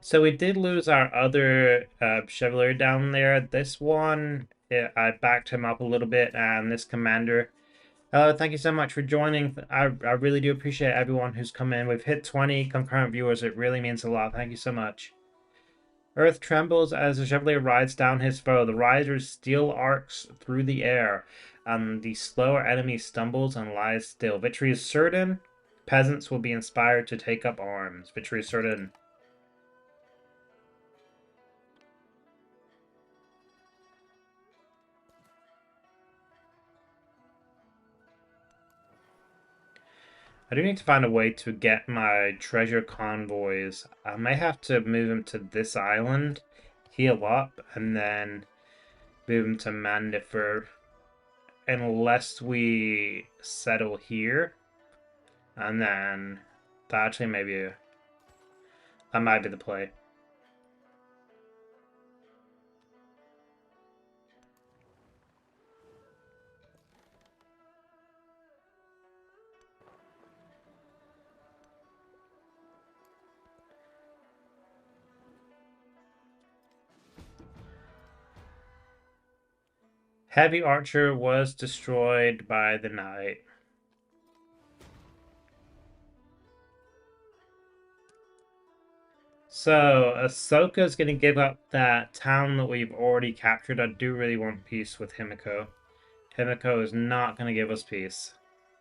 So we did lose our other Chevalier down there. This one, I backed him up a little bit, and this commander. Thank you so much for joining. I really do appreciate everyone who's come in. We've hit 20 concurrent viewers. It really means a lot. Thank you so much. Earth trembles as the Chevalier rides down his foe. The rider's steel arcs through the air, and the slower enemy stumbles and lies still. Victory is certain. Peasants will be inspired to take up arms. Victory is certain. I do need to find a way to get my treasure convoys. I may have to move them to this island, heal up, and then move them to Mandifer. Unless we settle here. And then that actually that might be the play. Heavy Archer was destroyed by the knight. So, Ahsoka's going to give up that town that we've already captured. I do really want peace with Himiko. Himiko is not going to give us peace.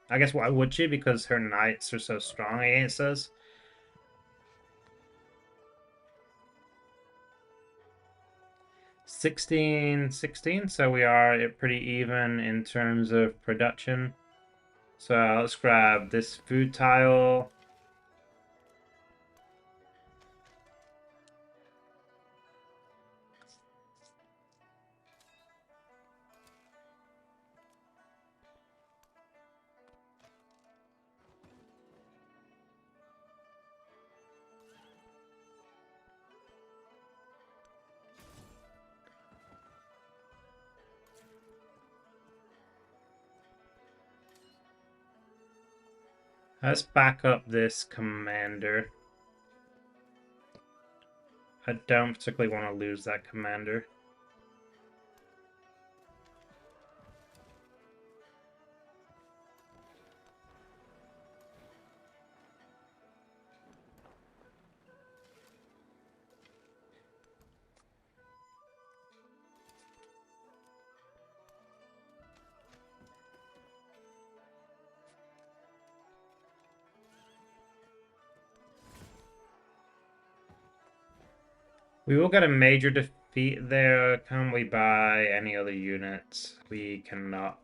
I guess why would she? Because her knights are so strong against us. $16, so we are pretty even in terms of production. So let's grab this food tile. Let's back up this commander. I don't particularly want to lose that commander. We will get a major defeat there. Can we buy any other units? We cannot.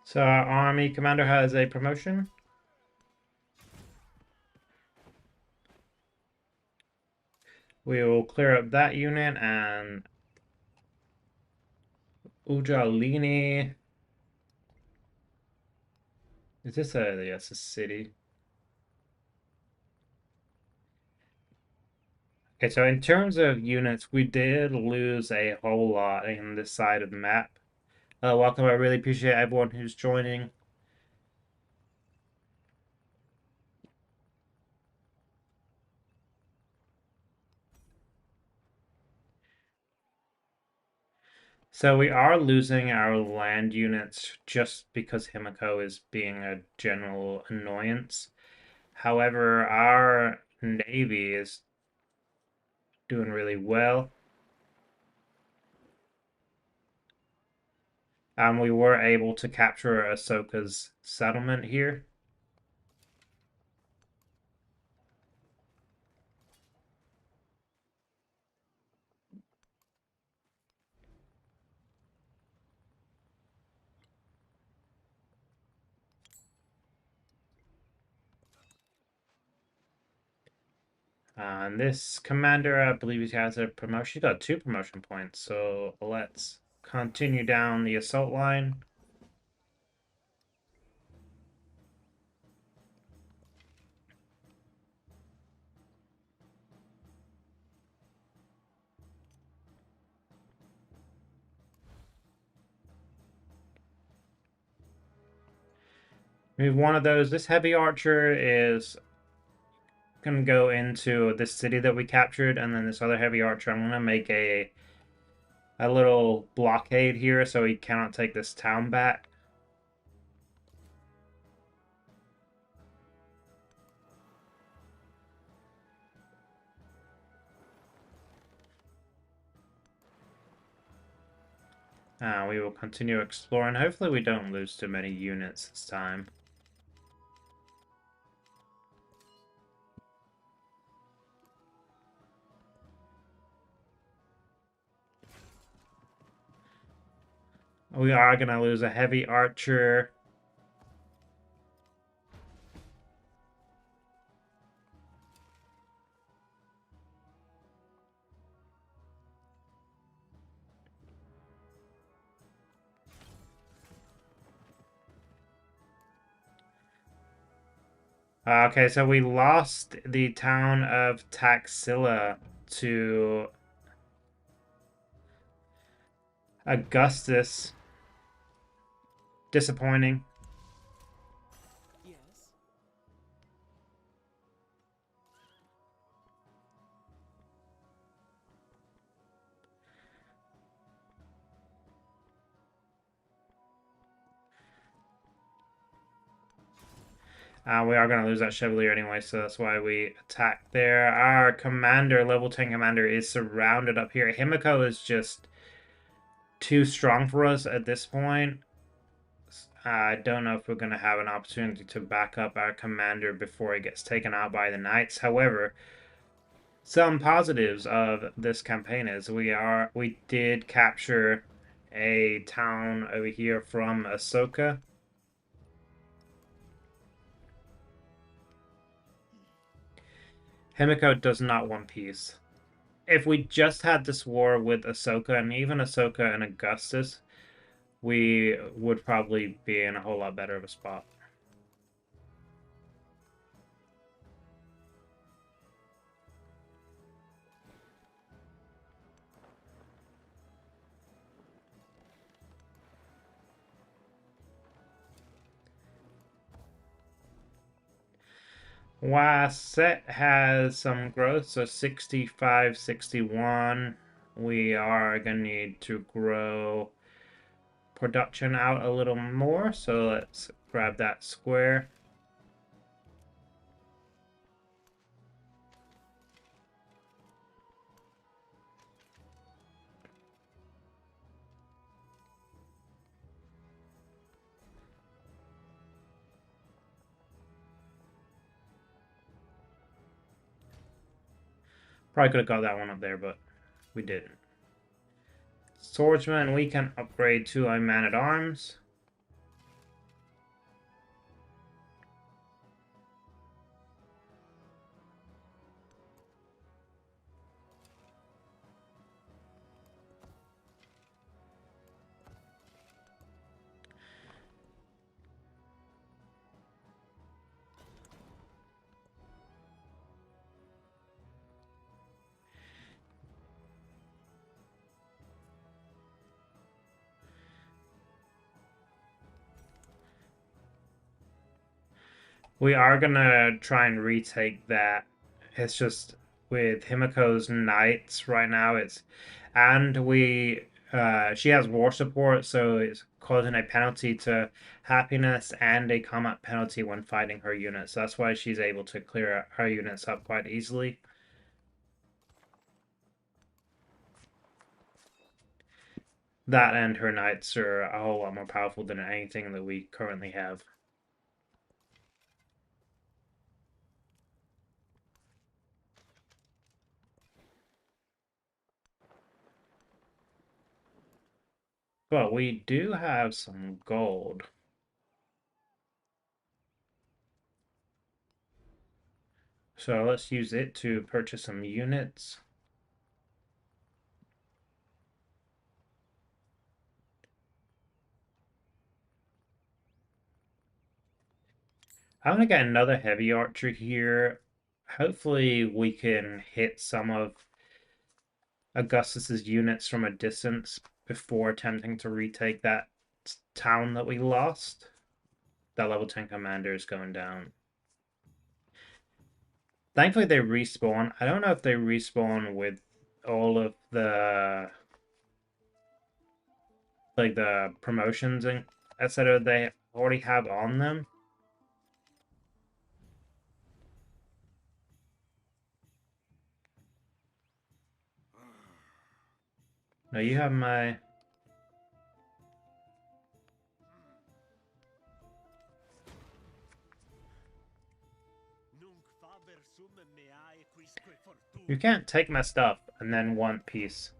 So our army commander has a promotion. We will clear up that unit and Ujalini. Is this yes, a city? Okay, so in terms of units, we did lose a whole lot in this side of the map. Welcome, I really appreciate everyone who's joining. So we are losing our land units just because Himiko is being a general annoyance. However, our navy is doing really well. And we were able to capture Ahsoka's settlement here. And this commander, I believe he has a promotion. He got 2 promotion points. So let's continue down the assault line. Move one of those. This heavy archer is going to go into this city that we captured, and then this other heavy archer, I'm going to make a little blockade here so he cannot take this town back. We will continue exploring. Hopefully we don't lose too many units this time. We are going to lose a heavy archer. Okay, so we lost the town of Taxila to Augustus. Disappointing. Yes. We are going to lose that Chevalier anyway, so that's why we attack there. Our commander, level 10 commander, is surrounded up here. Himiko is just too strong for us at this point. I don't know if we're going to have an opportunity to back up our commander before he gets taken out by the knights. However, some positives of this campaign is we did capture a town over here from Ahsoka. Himiko does not want peace. If we just had this war with Ahsoka, and even Ahsoka and Augustus, we would probably be in a whole lot better of a spot. Wasset has some growth, so 65, 61. We are going to need to grow production out a little more, so let's grab that square. Probably could have got that one up there, but we didn't. Swordsman, we can upgrade to a man-at-arms. We are gonna try and retake that. It's just with Himiko's knights right now. She has war support, so it's causing a penalty to happiness and a combat penalty when fighting her units. So that's why she's able to clear her units up quite easily. That and her knights are a whole lot more powerful than anything that we currently have. But we do have some gold. So let's use it to purchase some units. I'm gonna get another heavy archer here. Hopefully we can hit some of Augustus's units from a distance before attempting to retake that town that we lost. That level 10 commander is going down. Thankfully they respawn. I don't know if they respawn with all of the the promotions and etc. they already have on them. No, you have my You can't take my stuff and then want peace.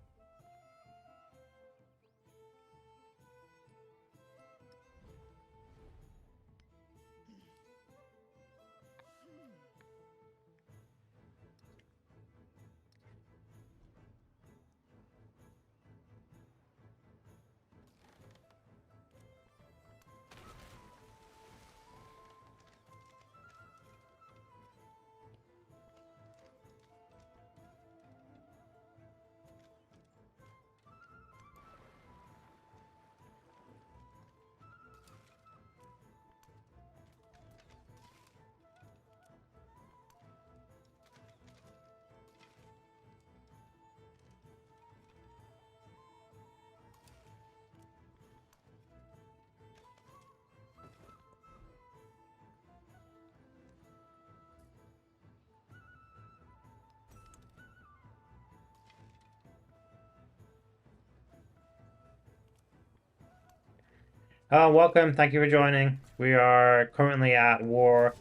Welcome, thank you for joining. We are currently at war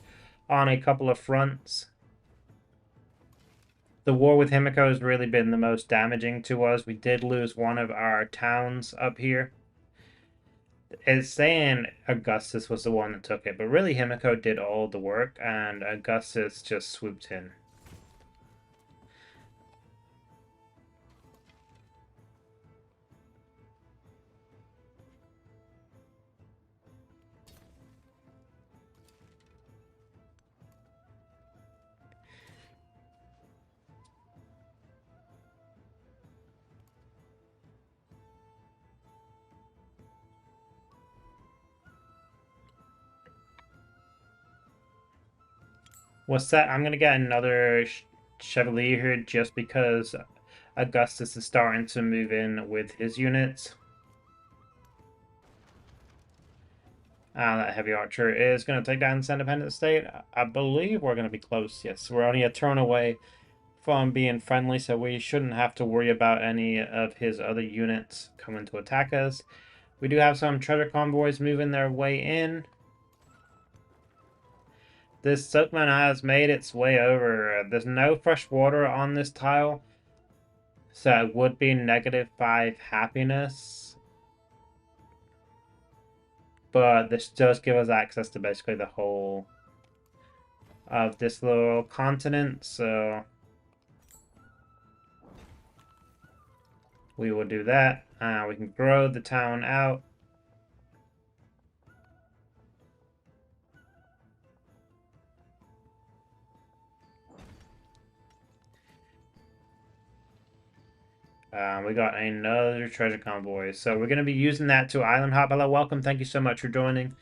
on a couple of fronts. The war with Himiko has really been the most damaging to us. We did lose one of our towns up here. It's saying Augustus was the one that took it, but really Himiko did all the work and Augustus just swooped in. What's that? I'm gonna get another Chevalier here just because Augustus is starting to move in with his units. That heavy archer is going to take down this independent state. I believe we're going to be close. Yes, we're only a turn away from being friendly, so we shouldn't have to worry about any of his other units coming to attack us. We do have some treasure convoys moving their way in. This Soakman has made its way over. There's no fresh water on this tile, so it would be -5 happiness. But this does give us access to basically the whole of this little continent, so we will do that. We can grow the town out. We got another treasure convoy. So we're going to be using that to island hop. Hello, welcome. Thank you so much for joining.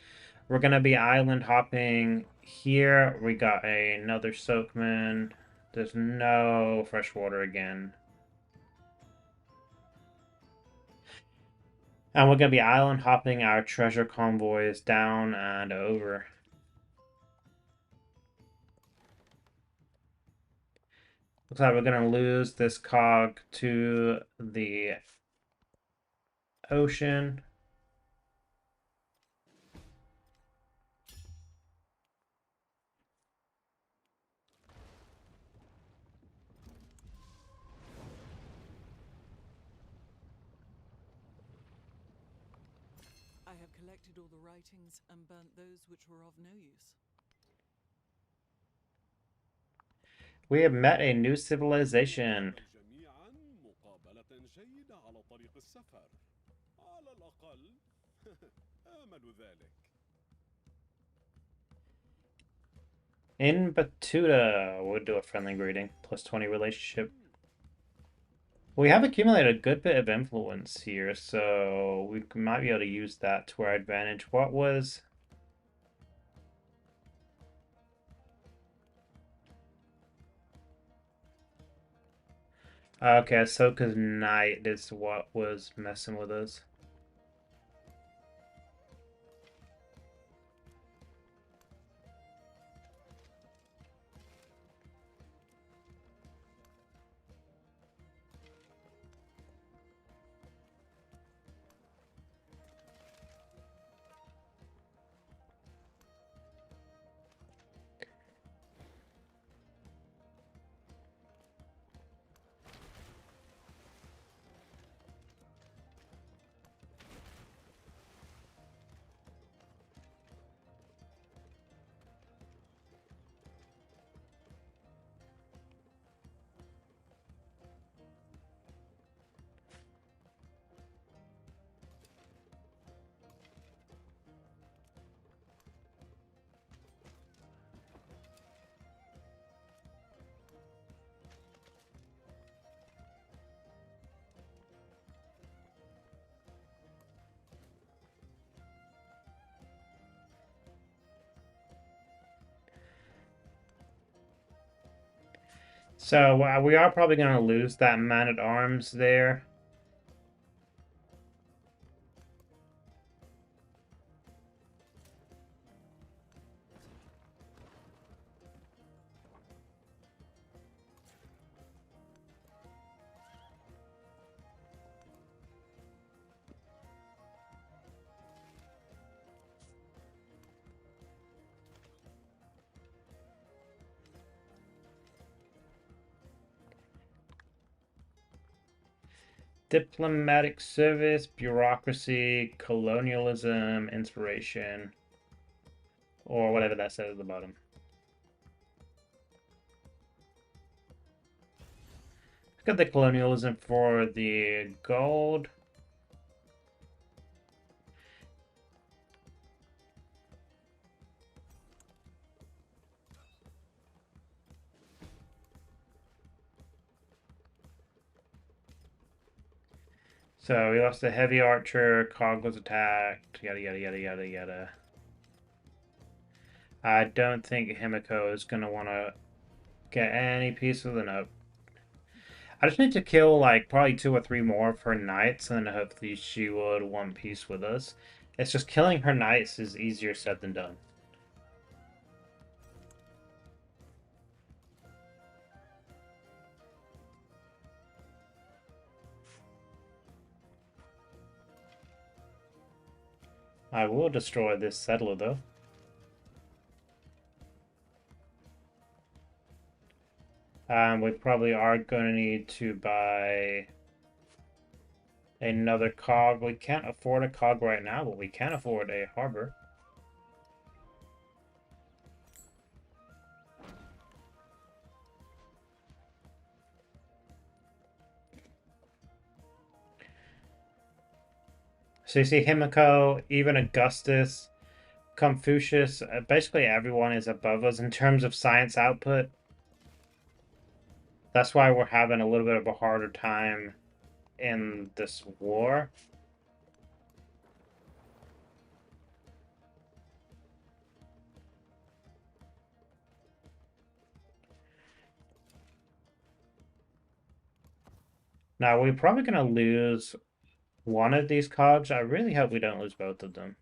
We're going to be island hopping here. We got another soakman. There's no fresh water again. And we're going to be island hopping our treasure convoys down and over. Looks like we're going to lose this cog to the ocean. I have collected all the writings and burnt those which were of no use. We have met a new civilization. In Batuta, we'll do a friendly greeting. +20 relationship. We have accumulated a good bit of influence here, so we might be able to use that to our advantage. What was... Okay, Ahsoka's Knight is what was messing with us. So we are probably going to lose that man-at-arms there. Diplomatic service, bureaucracy, colonialism, inspiration, or whatever that says at the bottom. Got the colonialism for the gold. So we lost the heavy archer, cog was attacked, yada yada yada yada yada. I don't think Himiko is gonna want to get any piece of the note. I just need to kill like probably 2 or 3 more of her knights, and then hopefully she would want peace with us. It's just killing her knights is easier said than done. I will destroy this settler though. We probably are going to need to buy another cog. We can't afford a cog right now, but we can afford a harbor. So you see Himiko, even Augustus, Confucius, basically everyone is above us in terms of science output. That's why we're having a little bit of a harder time in this war. Now, we're probably going to lose one of these cogs. I really hope we don't lose both of them.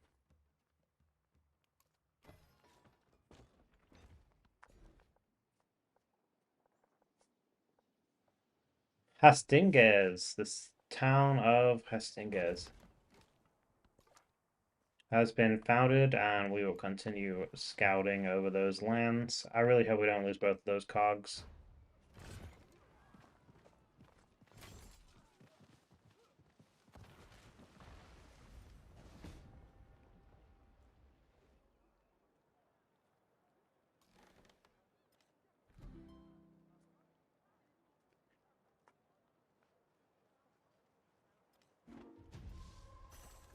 Hastingues, this town of Hastingues has been founded, and we will continue scouting over those lands. I really hope we don't lose both of those cogs.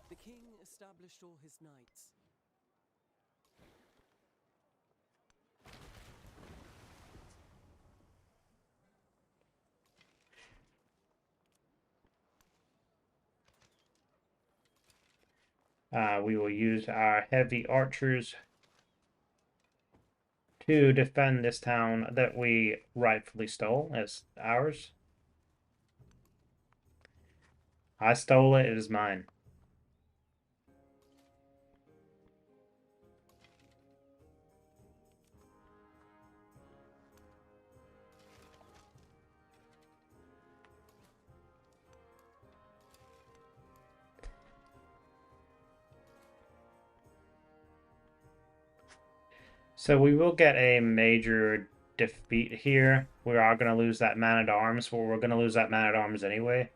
The king established all his knights. We will use our heavy archers to defend this town that we rightfully stole as ours. I stole it, it is mine. So we will get a major defeat here. We are going to lose that man-at-arms, but we're going to lose that man-at-arms anyway.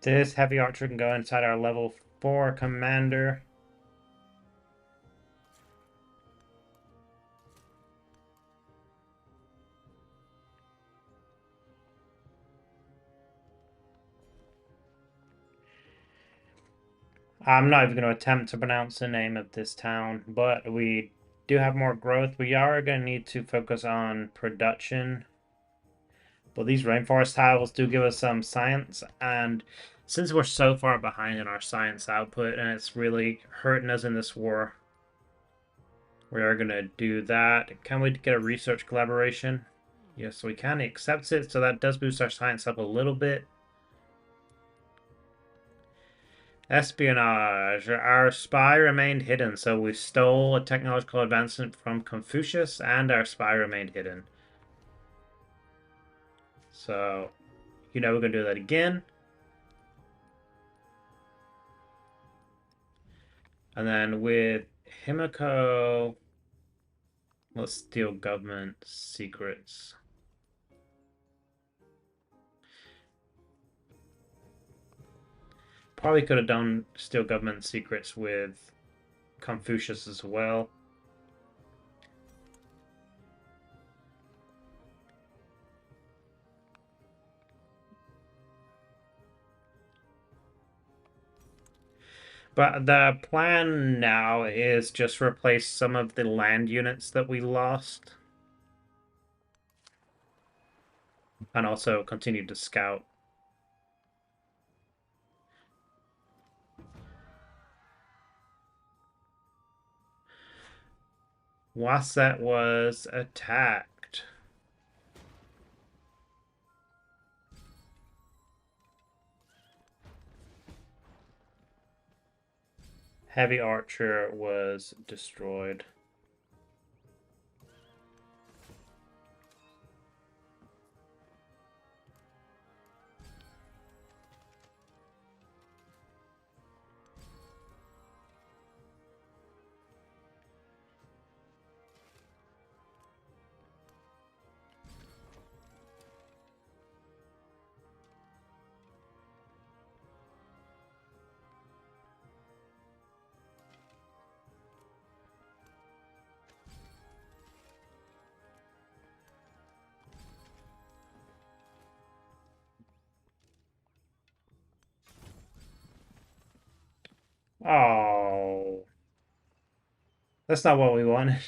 This heavy archer can go inside our level 4 commander. I'm not even going to attempt to pronounce the name of this town, but we do have more growth. We are going to need to focus on production. But these rainforest tiles do give us some science, and since we're so far behind in our science output and it's really hurting us in this war, we are going to do that. Can we get a research collaboration? Yes, we can. He accepts it, so that does boost our science up a little bit. Espionage. Our spy remained hidden, so we stole a technological advancement from Confucius, and our spy remained hidden. So, we're going to do that again. And then with Himiko, let's steal government secrets. Probably could have done steal government secrets with Confucius as well. But the plan now is just replace some of the land units that we lost. And also continue to scout. Wasset was attacked. Heavy Archer was destroyed. Oh, that's not what we wanted.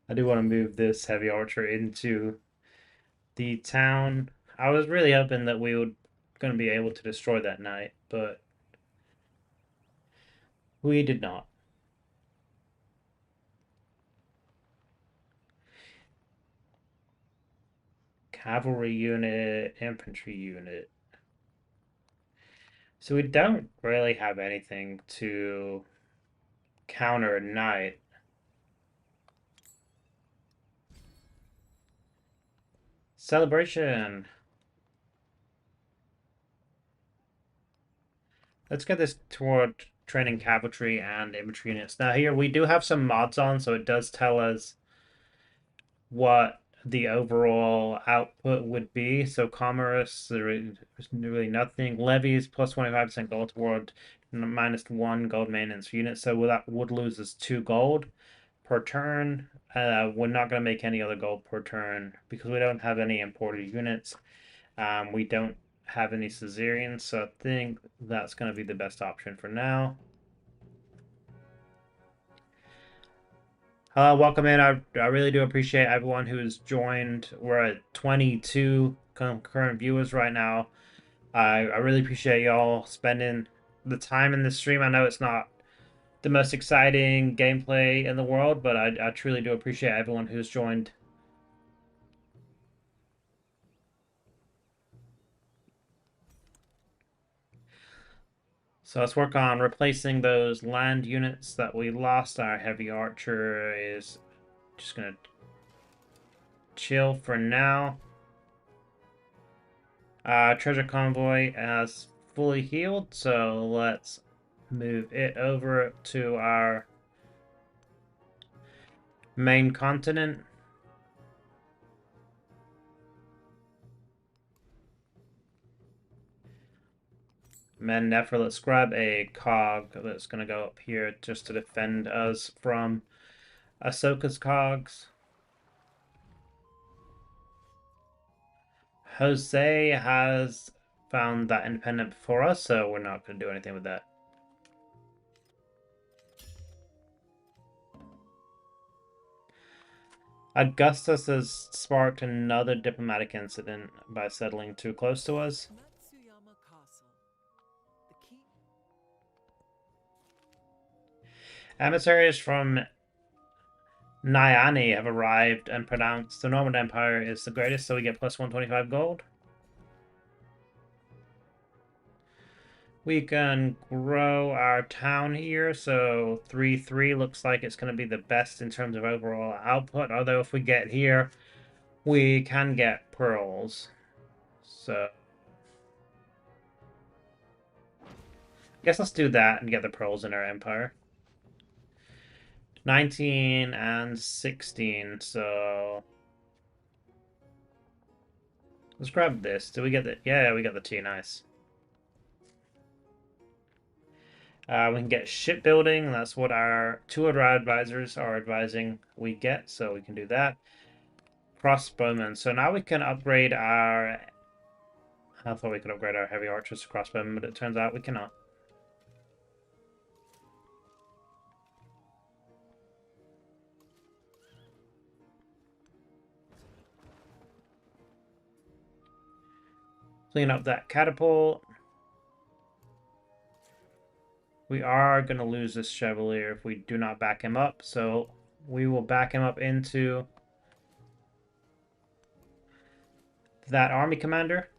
I do want to move this heavy archer into the town. I was really hoping that we would going to be able to destroy that knight, but we did not. Cavalry unit, infantry unit. So we don't really have anything to counter a knight. Celebration. Let's get this toward training cavalry and infantry units. Now here we do have some mods on, so it does tell us what the overall output would be. So commerce, there's really nothing. Levies plus 25% gold toward -1 gold maintenance unit. So that would lose us 2 gold per turn. We're not going to make any other gold per turn because we don't have any imported units. We don't have any Caesareans, so I think that's going to be the best option for now. Welcome in. I really do appreciate everyone who's joined. We're at 22 concurrent viewers right now. I really appreciate y'all spending the time in this stream. I know it's not the most exciting gameplay in the world, but I truly do appreciate everyone who's joined. So let's work on replacing those land units that we lost. Our heavy archer is just going to chill for now. Treasure convoy has fully healed, so let's move it over to our main continent. Men Nefer, let's grab a cog that's going to go up here just to defend us from Ahsoka's cogs. Jose has found that independent before us, so we're not going to do anything with that. Augustus has sparked another diplomatic incident by settling too close to us. Matsuyama Castle. The key. Emissaries from Nyani have arrived and pronounced the Norman Empire is the greatest, so we get plus 125 gold. We can grow our town here, so 3-3 looks like it's going to be the best in terms of overall output, although if we get here, we can get pearls. So, I guess let's do that and get the pearls in our empire. 19 and 16, so... Let's grab this. Did we get the... Yeah, we got the tea, nice. We can get shipbuilding. That's what our two of our advisors are advising we get, so we can do that. Crossbowmen. So now we can upgrade our... I thought we could upgrade our heavy archers to crossbowmen, but it turns out we cannot. Clean up that catapult. We are going to lose this Chevalier if we do not back him up, so we will back him up into that army commander.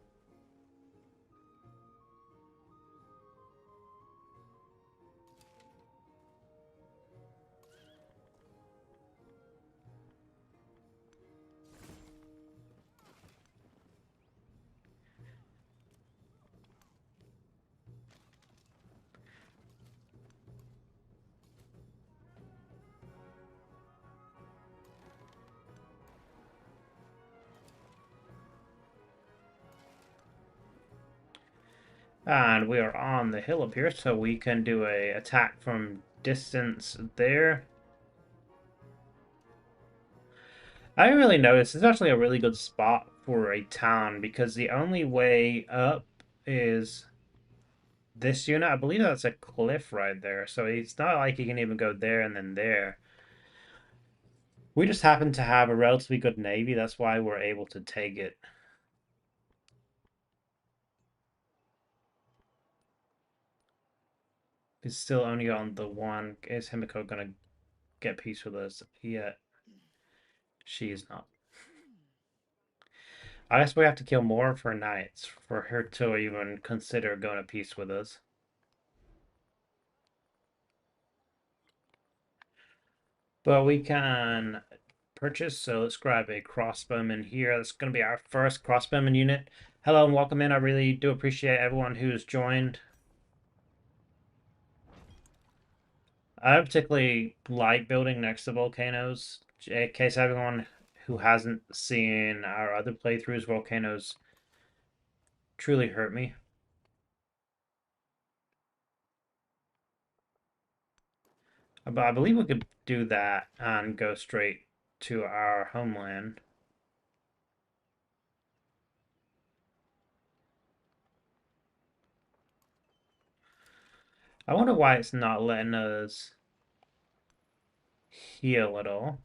And we are on the hill up here, so we can do a attack from distance there. I didn't really notice. It's actually a really good spot for a town because the only way up is this unit. I believe that's a cliff right there, so it's not like you can even go there and then there. We just happen to have a relatively good navy. That's why we're able to take it. It's still only on the one. Is Himiko gonna get peace with us? Yet she is not. I guess we have to kill more of her knights for her to even consider going to peace with us. But we can purchase, so let's grab a crossbowman here. That's going to be our first crossbowman unit. Hello and welcome in. I really do appreciate everyone who's joined. I don't particularly like building next to volcanoes. In case everyone who hasn't seen our other playthroughs, volcanoes truly hurt me. But I believe we could do that and go straight to our homeland. I wonder why it's not letting us heal at all.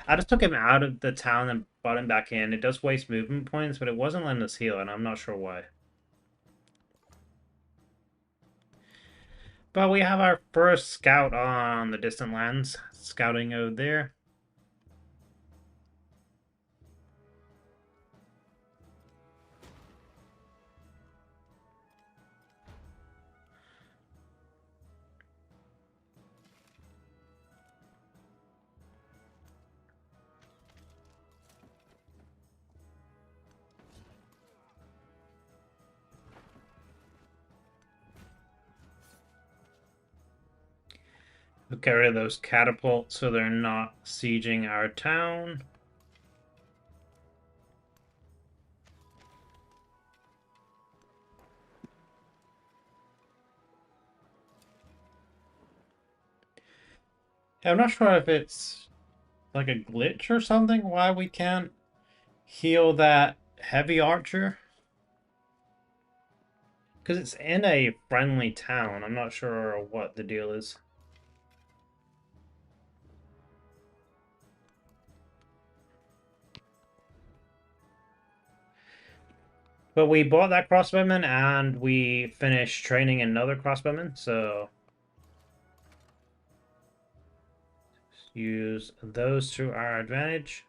I just took him out of the town and brought him back in. It does waste movement points, but it wasn't letting us heal, and I'm not sure why. But we have our first scout on the distant lands, scouting over there. We'll get rid of those catapults so they're not sieging our town. I'm not sure if it's like a glitch or something why we can't heal that heavy archer. Because it's in a friendly town. I'm not sure what the deal is. But we bought that crossbowman and we finished training another crossbowman, so use those to our advantage.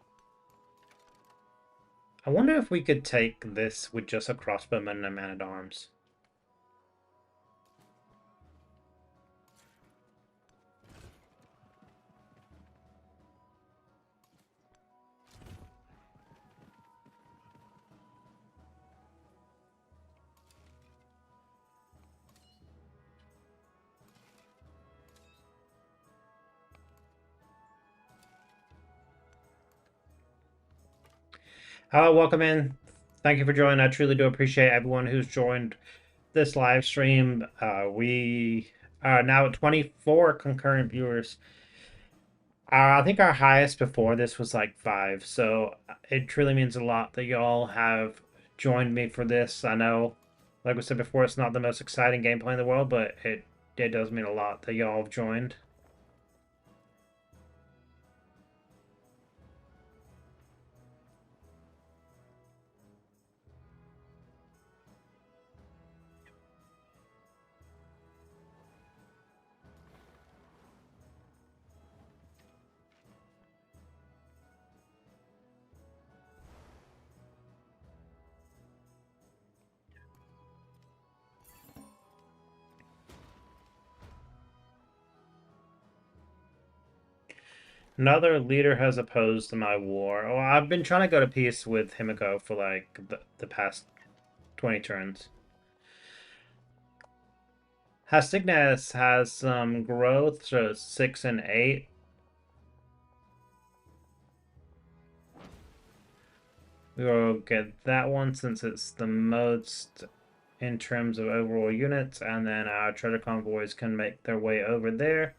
I wonder if we could take this with just a crossbowman and a man-at-arms. Hello, welcome in. Thank you for joining. I truly do appreciate everyone who's joined this live stream. We are now at 24 concurrent viewers. I think our highest before this was like 5, so it truly means a lot that y'all have joined me for this. I know, like we said before, it's not the most exciting gameplay in the world, but it does mean a lot that y'all have joined. Another leader has opposed my war. Oh, I've been trying to go to peace with Himiko for like the past 20 turns. Hastignas has some growth, so 6 and 8. We will get that one since it's the most in terms of overall units, and then our treasure convoys can make their way over there.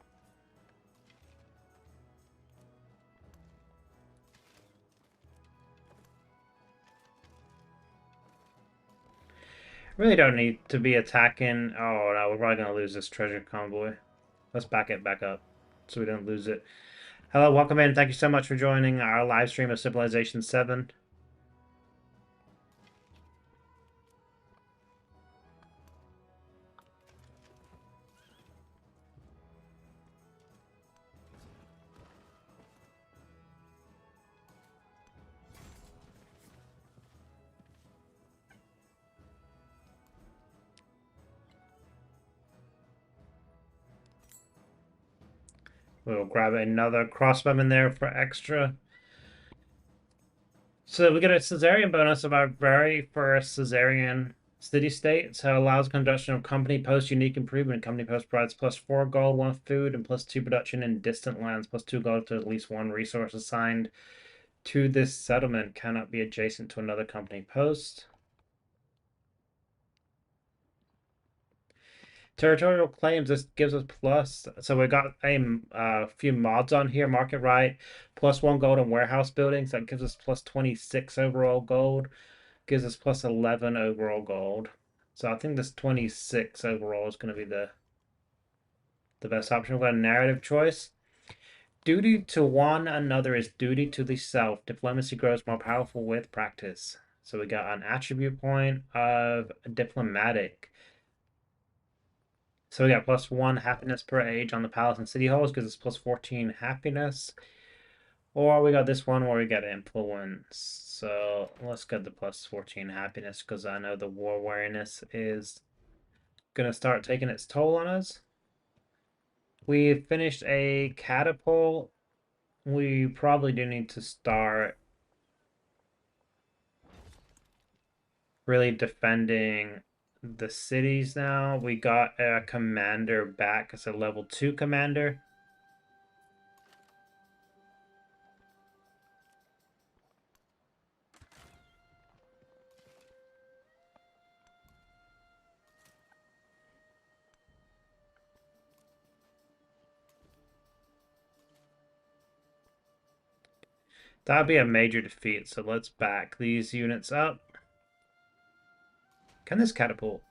Really don't need to be attacking. Oh no, we're probably gonna lose this treasure convoy. Let's back it back up so we don't lose it. Hello, welcome in. Thank you so much for joining our live stream of Civilization VII. We'll grab another crossbowman there for extra. So we get a Caesarian bonus of our very first Caesarian city-state. So it allows conduction of company post unique improvement. Company post provides +4 gold, 1 food, and +2 production in distant lands, +2 gold to at least 1 resource assigned to this settlement. Cannot be adjacent to another company post. Territorial claims, this gives us plus, so we got a few mods on here. Market right, +1 gold on warehouse buildings. That gives us +26 overall gold. Gives us +11 overall gold. So I think this 26 overall is going to be the best option. We've got a narrative choice. Duty to one another is duty to the self. Diplomacy grows more powerful with practice. So we got an attribute point of diplomatic. So we got +1 happiness per age on the palace and city halls, gives us +14 happiness. Or we got this one where we get influence. So let's get the +14 happiness because I know the war awareness is gonna start taking its toll on us. We finished a catapult. We probably do need to start really defending the cities now. We got a commander back as a level 2 commander. That'd be a major defeat, so let's back these units up. Can this catapult?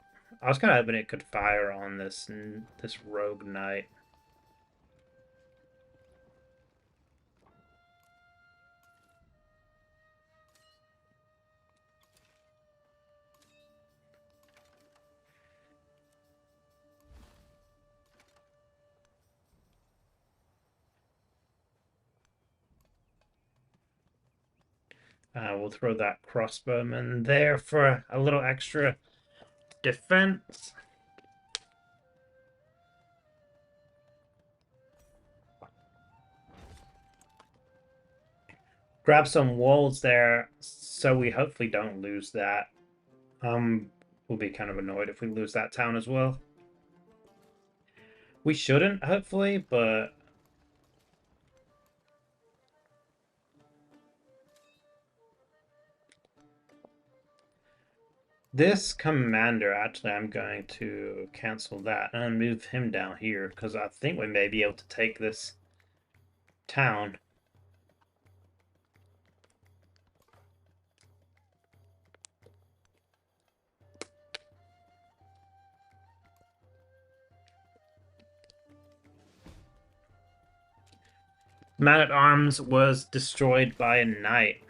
I was kind of hoping it could fire on this rogue knight. We'll throw that crossbowman there for a little extra defense. Grab some walls there so we hopefully don't lose that. We'll be kind of annoyed if we lose that town as well. We shouldn't, hopefully, but this commander, actually, I'm going to cancel that and move him down here because I think we may be able to take this town. Man-at-Arms was destroyed by a knight.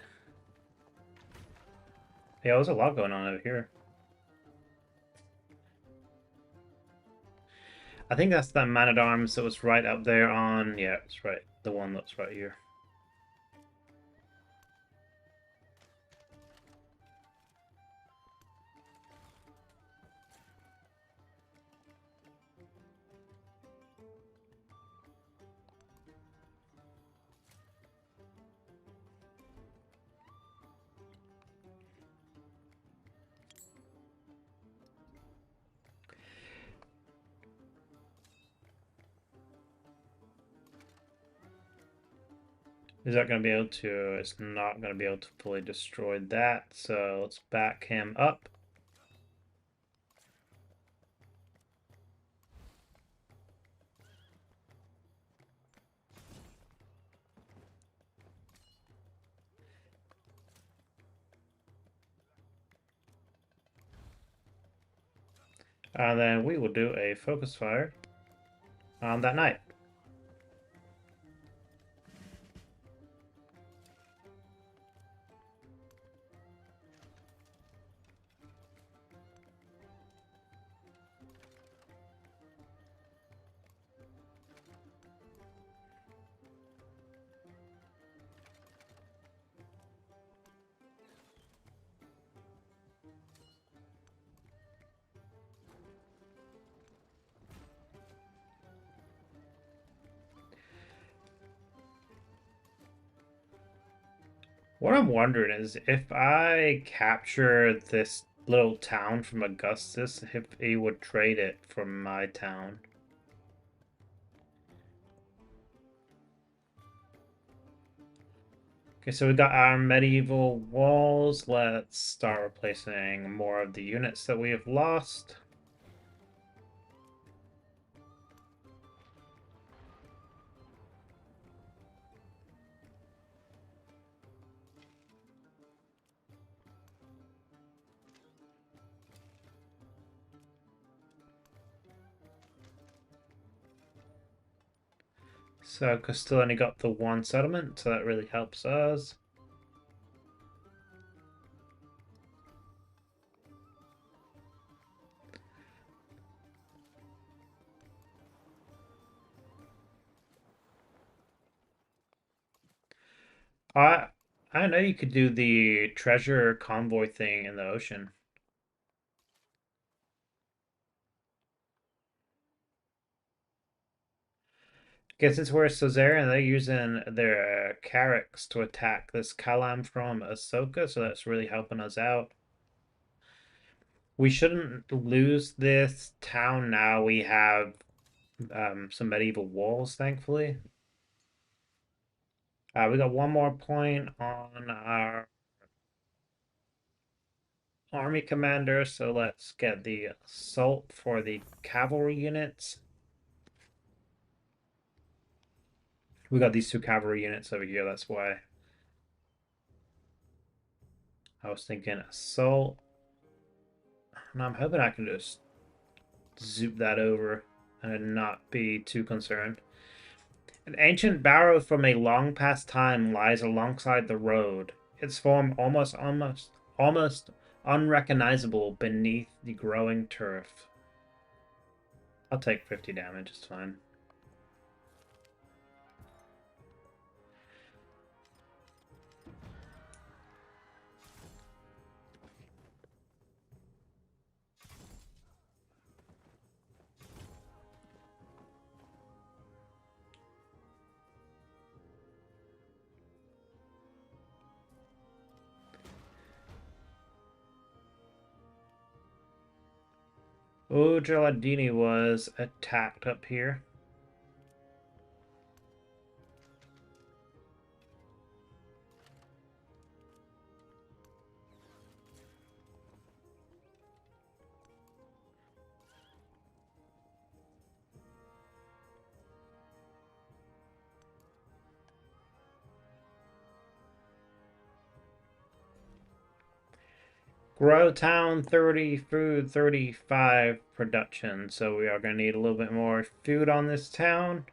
Yeah, there's a lot going on over here. I think that's that man-at-arms that was right up there on... Yeah, it's right. The one that's right here. Is that going to be able to... It's not going to be able to fully destroy that, so let's back him up. And then we will do a focus fire on that knight. What I'm wondering is if I capture this little town from Augustus, if he would trade it for my town. Okay, so we got our medieval walls. Let's start replacing more of the units that we have lost. So Castile only got the one settlement, so that really helps us. I I know you could do the treasure convoy thing in the ocean. Guess it's where Caesarea and they're using their carracks to attack this Kalam from Ahsoka, so that's really helping us out. We shouldn't lose this town now. We have some medieval walls, thankfully. We got one more point on our army commander, so let's get the assault for the cavalry units. We got these two cavalry units over here, that's why I was thinking assault. And I'm hoping I can just zoop that over and not be too concerned. An ancient barrow from a long past time lies alongside the road, its form almost unrecognizable beneath the growing turf. I'll take 50 damage, it's fine. Ujjaladini was attacked up here. Grow town 30, food 35, production. So we are going to need a little bit more food on this town.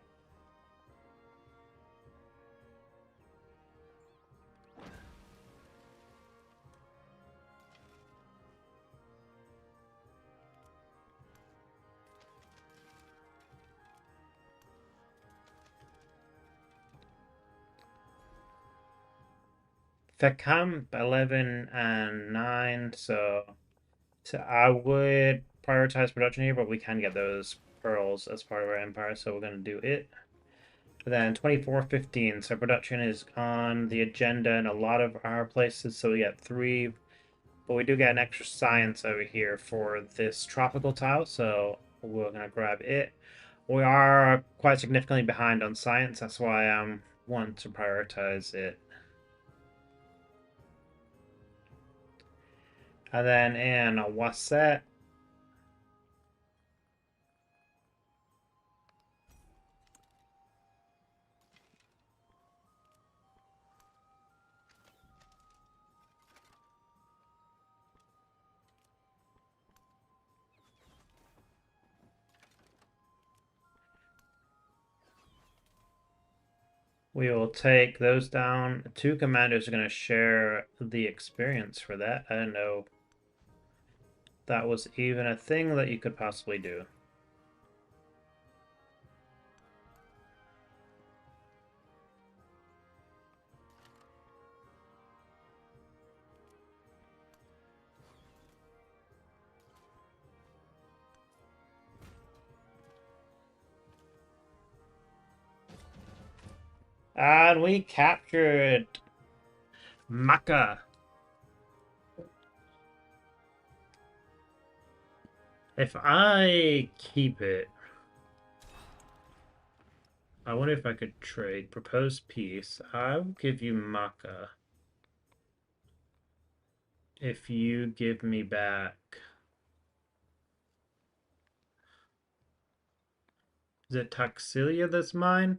The camp 11 and 9, so I would prioritize production here, but we can get those pearls as part of our empire, so we're going to do it. But then 24-15, so production is on the agenda in a lot of our places, so we get 3, but we do get an extra science over here for this tropical tile, so we're going to grab it. We are quite significantly behind on science, that's why I want to prioritize it. And then in Wasset, we will take those down. 2 commanders are going to share the experience for that. I didn't know that was even a thing that you could possibly do. And we captured Maka. If I keep it, I wonder if I could trade. Propose peace. I'll give you Maka. If you give me back... Is it Taxilia that's mine?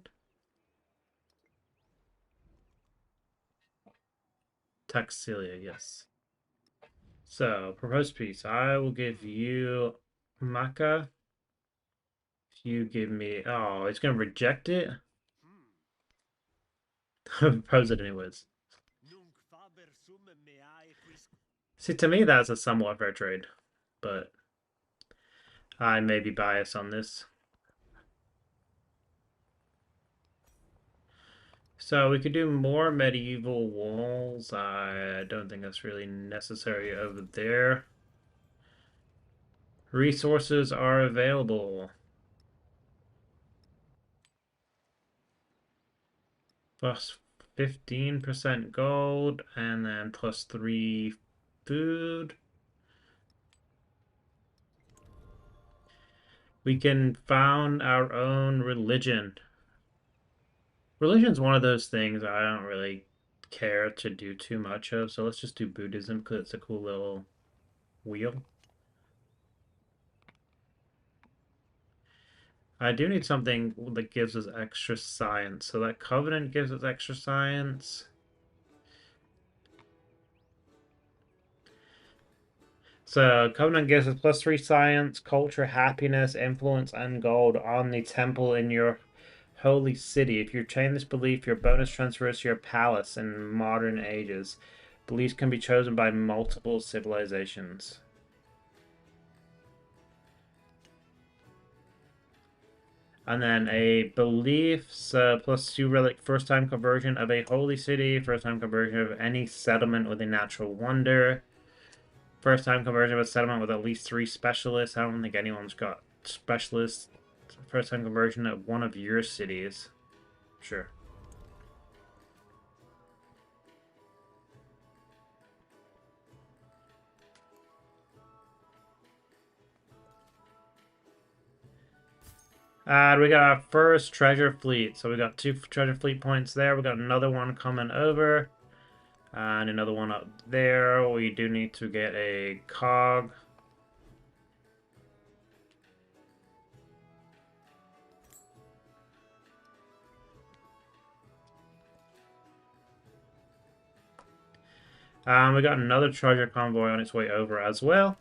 Taxilia, yes. So, propose peace. I will give you Maka. If you give me... Oh, it's going to reject it? Propose it anyways. See, to me, that's a somewhat fair trade. But I may be biased on this. So we could do more medieval walls. I don't think that's really necessary over there. Resources are available. Plus 15% gold, and then plus 3 food. We can found our own religion. Religion's one of those things I don't really care to do too much of, so let's just do Buddhism because it's a cool little wheel. I do need something that gives us extra science. So that Covenant gives us extra science. So Covenant gives us plus 3 science, culture, happiness, influence, and gold on the temple in your holy city. If you retain this belief, your bonus transfers to your palace in modern ages. Beliefs can be chosen by multiple civilizations. And then a beliefs plus 2 relic, first time conversion of a holy city, first time conversion of any settlement with a natural wonder, first time conversion of a settlement with at least 3 specialists. I don't think anyone's got specialists. First time conversion of one of your cities. Sure. And we got our first treasure fleet. So we got 2 treasure fleet points there. We got another one coming over. And another one up there. We do need to get a cog. We got another treasure convoy on its way over as well.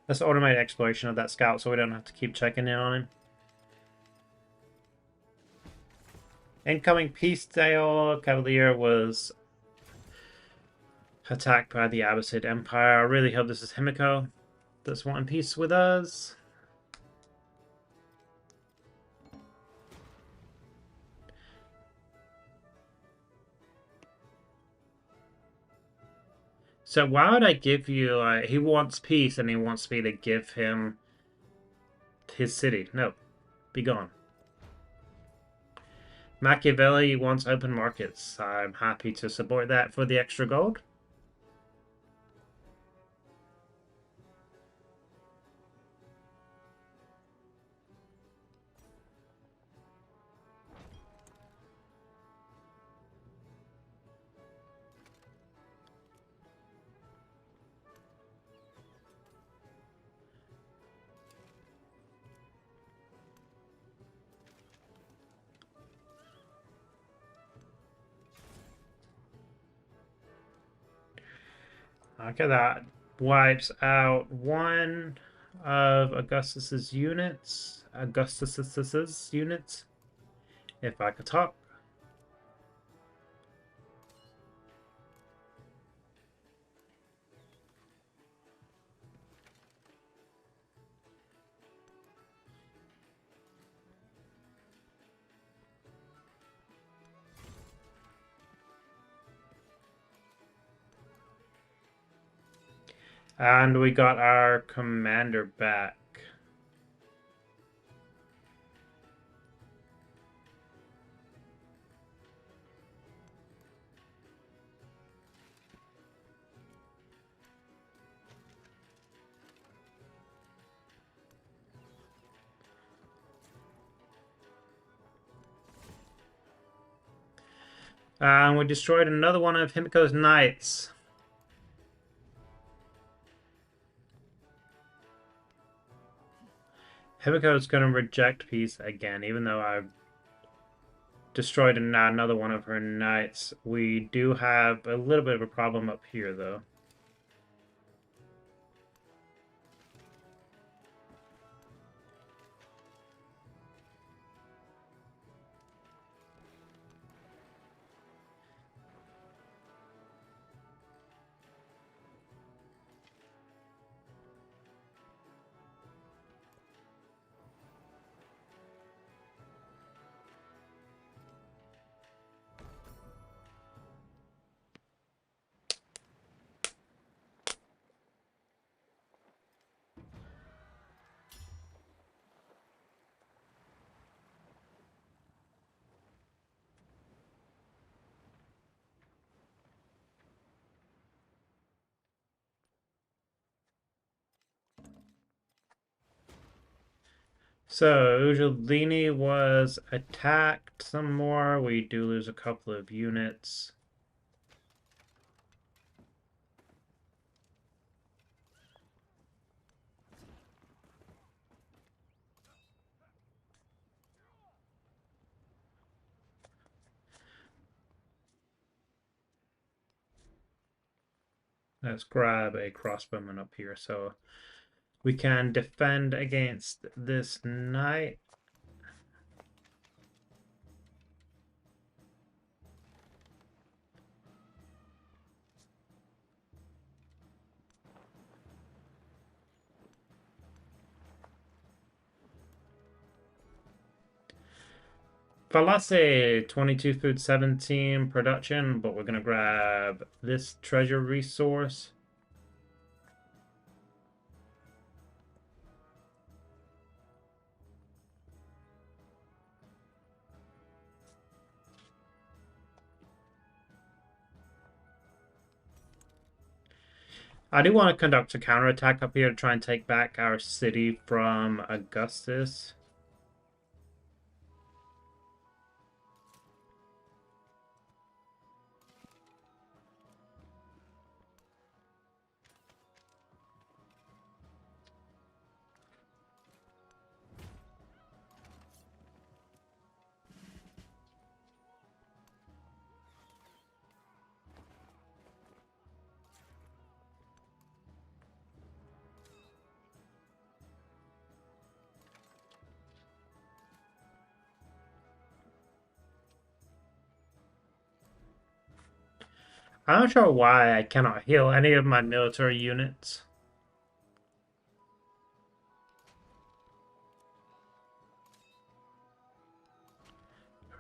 Let's automate exploration of that scout so we don't have to keep checking in on him. Incoming Peacedale Cavalier was attacked by the Abbasid Empire. I really hope this is Himiko that's wanting peace with us. So why would I give you, he wants peace and he wants me to give him his city. No, be gone. Machiavelli wants open markets. I'm happy to support that for the extra gold. Okay, that wipes out one of Augustus's units. If I could talk. And we got our commander back. And we destroyed another one of Himiko's knights. Himiko's going to reject peace again, even though I destroyed another one of her knights. We do have a little bit of a problem up here, though. So, Ujaldini was attacked some more. We do lose a couple of units. Let's grab a crossbowman up here so we can defend against this knight. Fallace, 22 food, 17 production, but we're going to grab this treasure resource. I do want to conduct a counterattack up here to try and take back our city from Augustus. I'm not sure why I cannot heal any of my military units.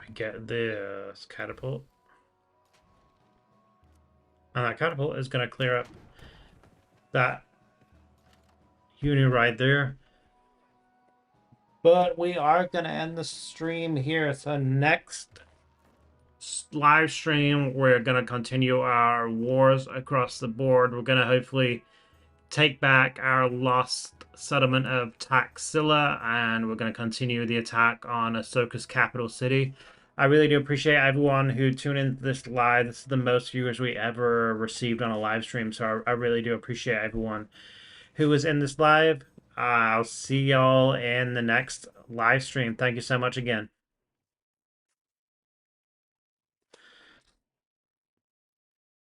I get this catapult. And that catapult is going to clear up that unit right there. But we are going to end the stream here. So next live stream, we're going to continue our wars across the board. We're going to hopefully take back our lost settlement of Taxila, and we're going to continue the attack on Ahsoka's capital city. I really do appreciate everyone who tuned in this live. This is the most viewers we ever received on a live stream, so I really do appreciate everyone who was in this live. I'll see y'all in the next live stream. Thank you so much again.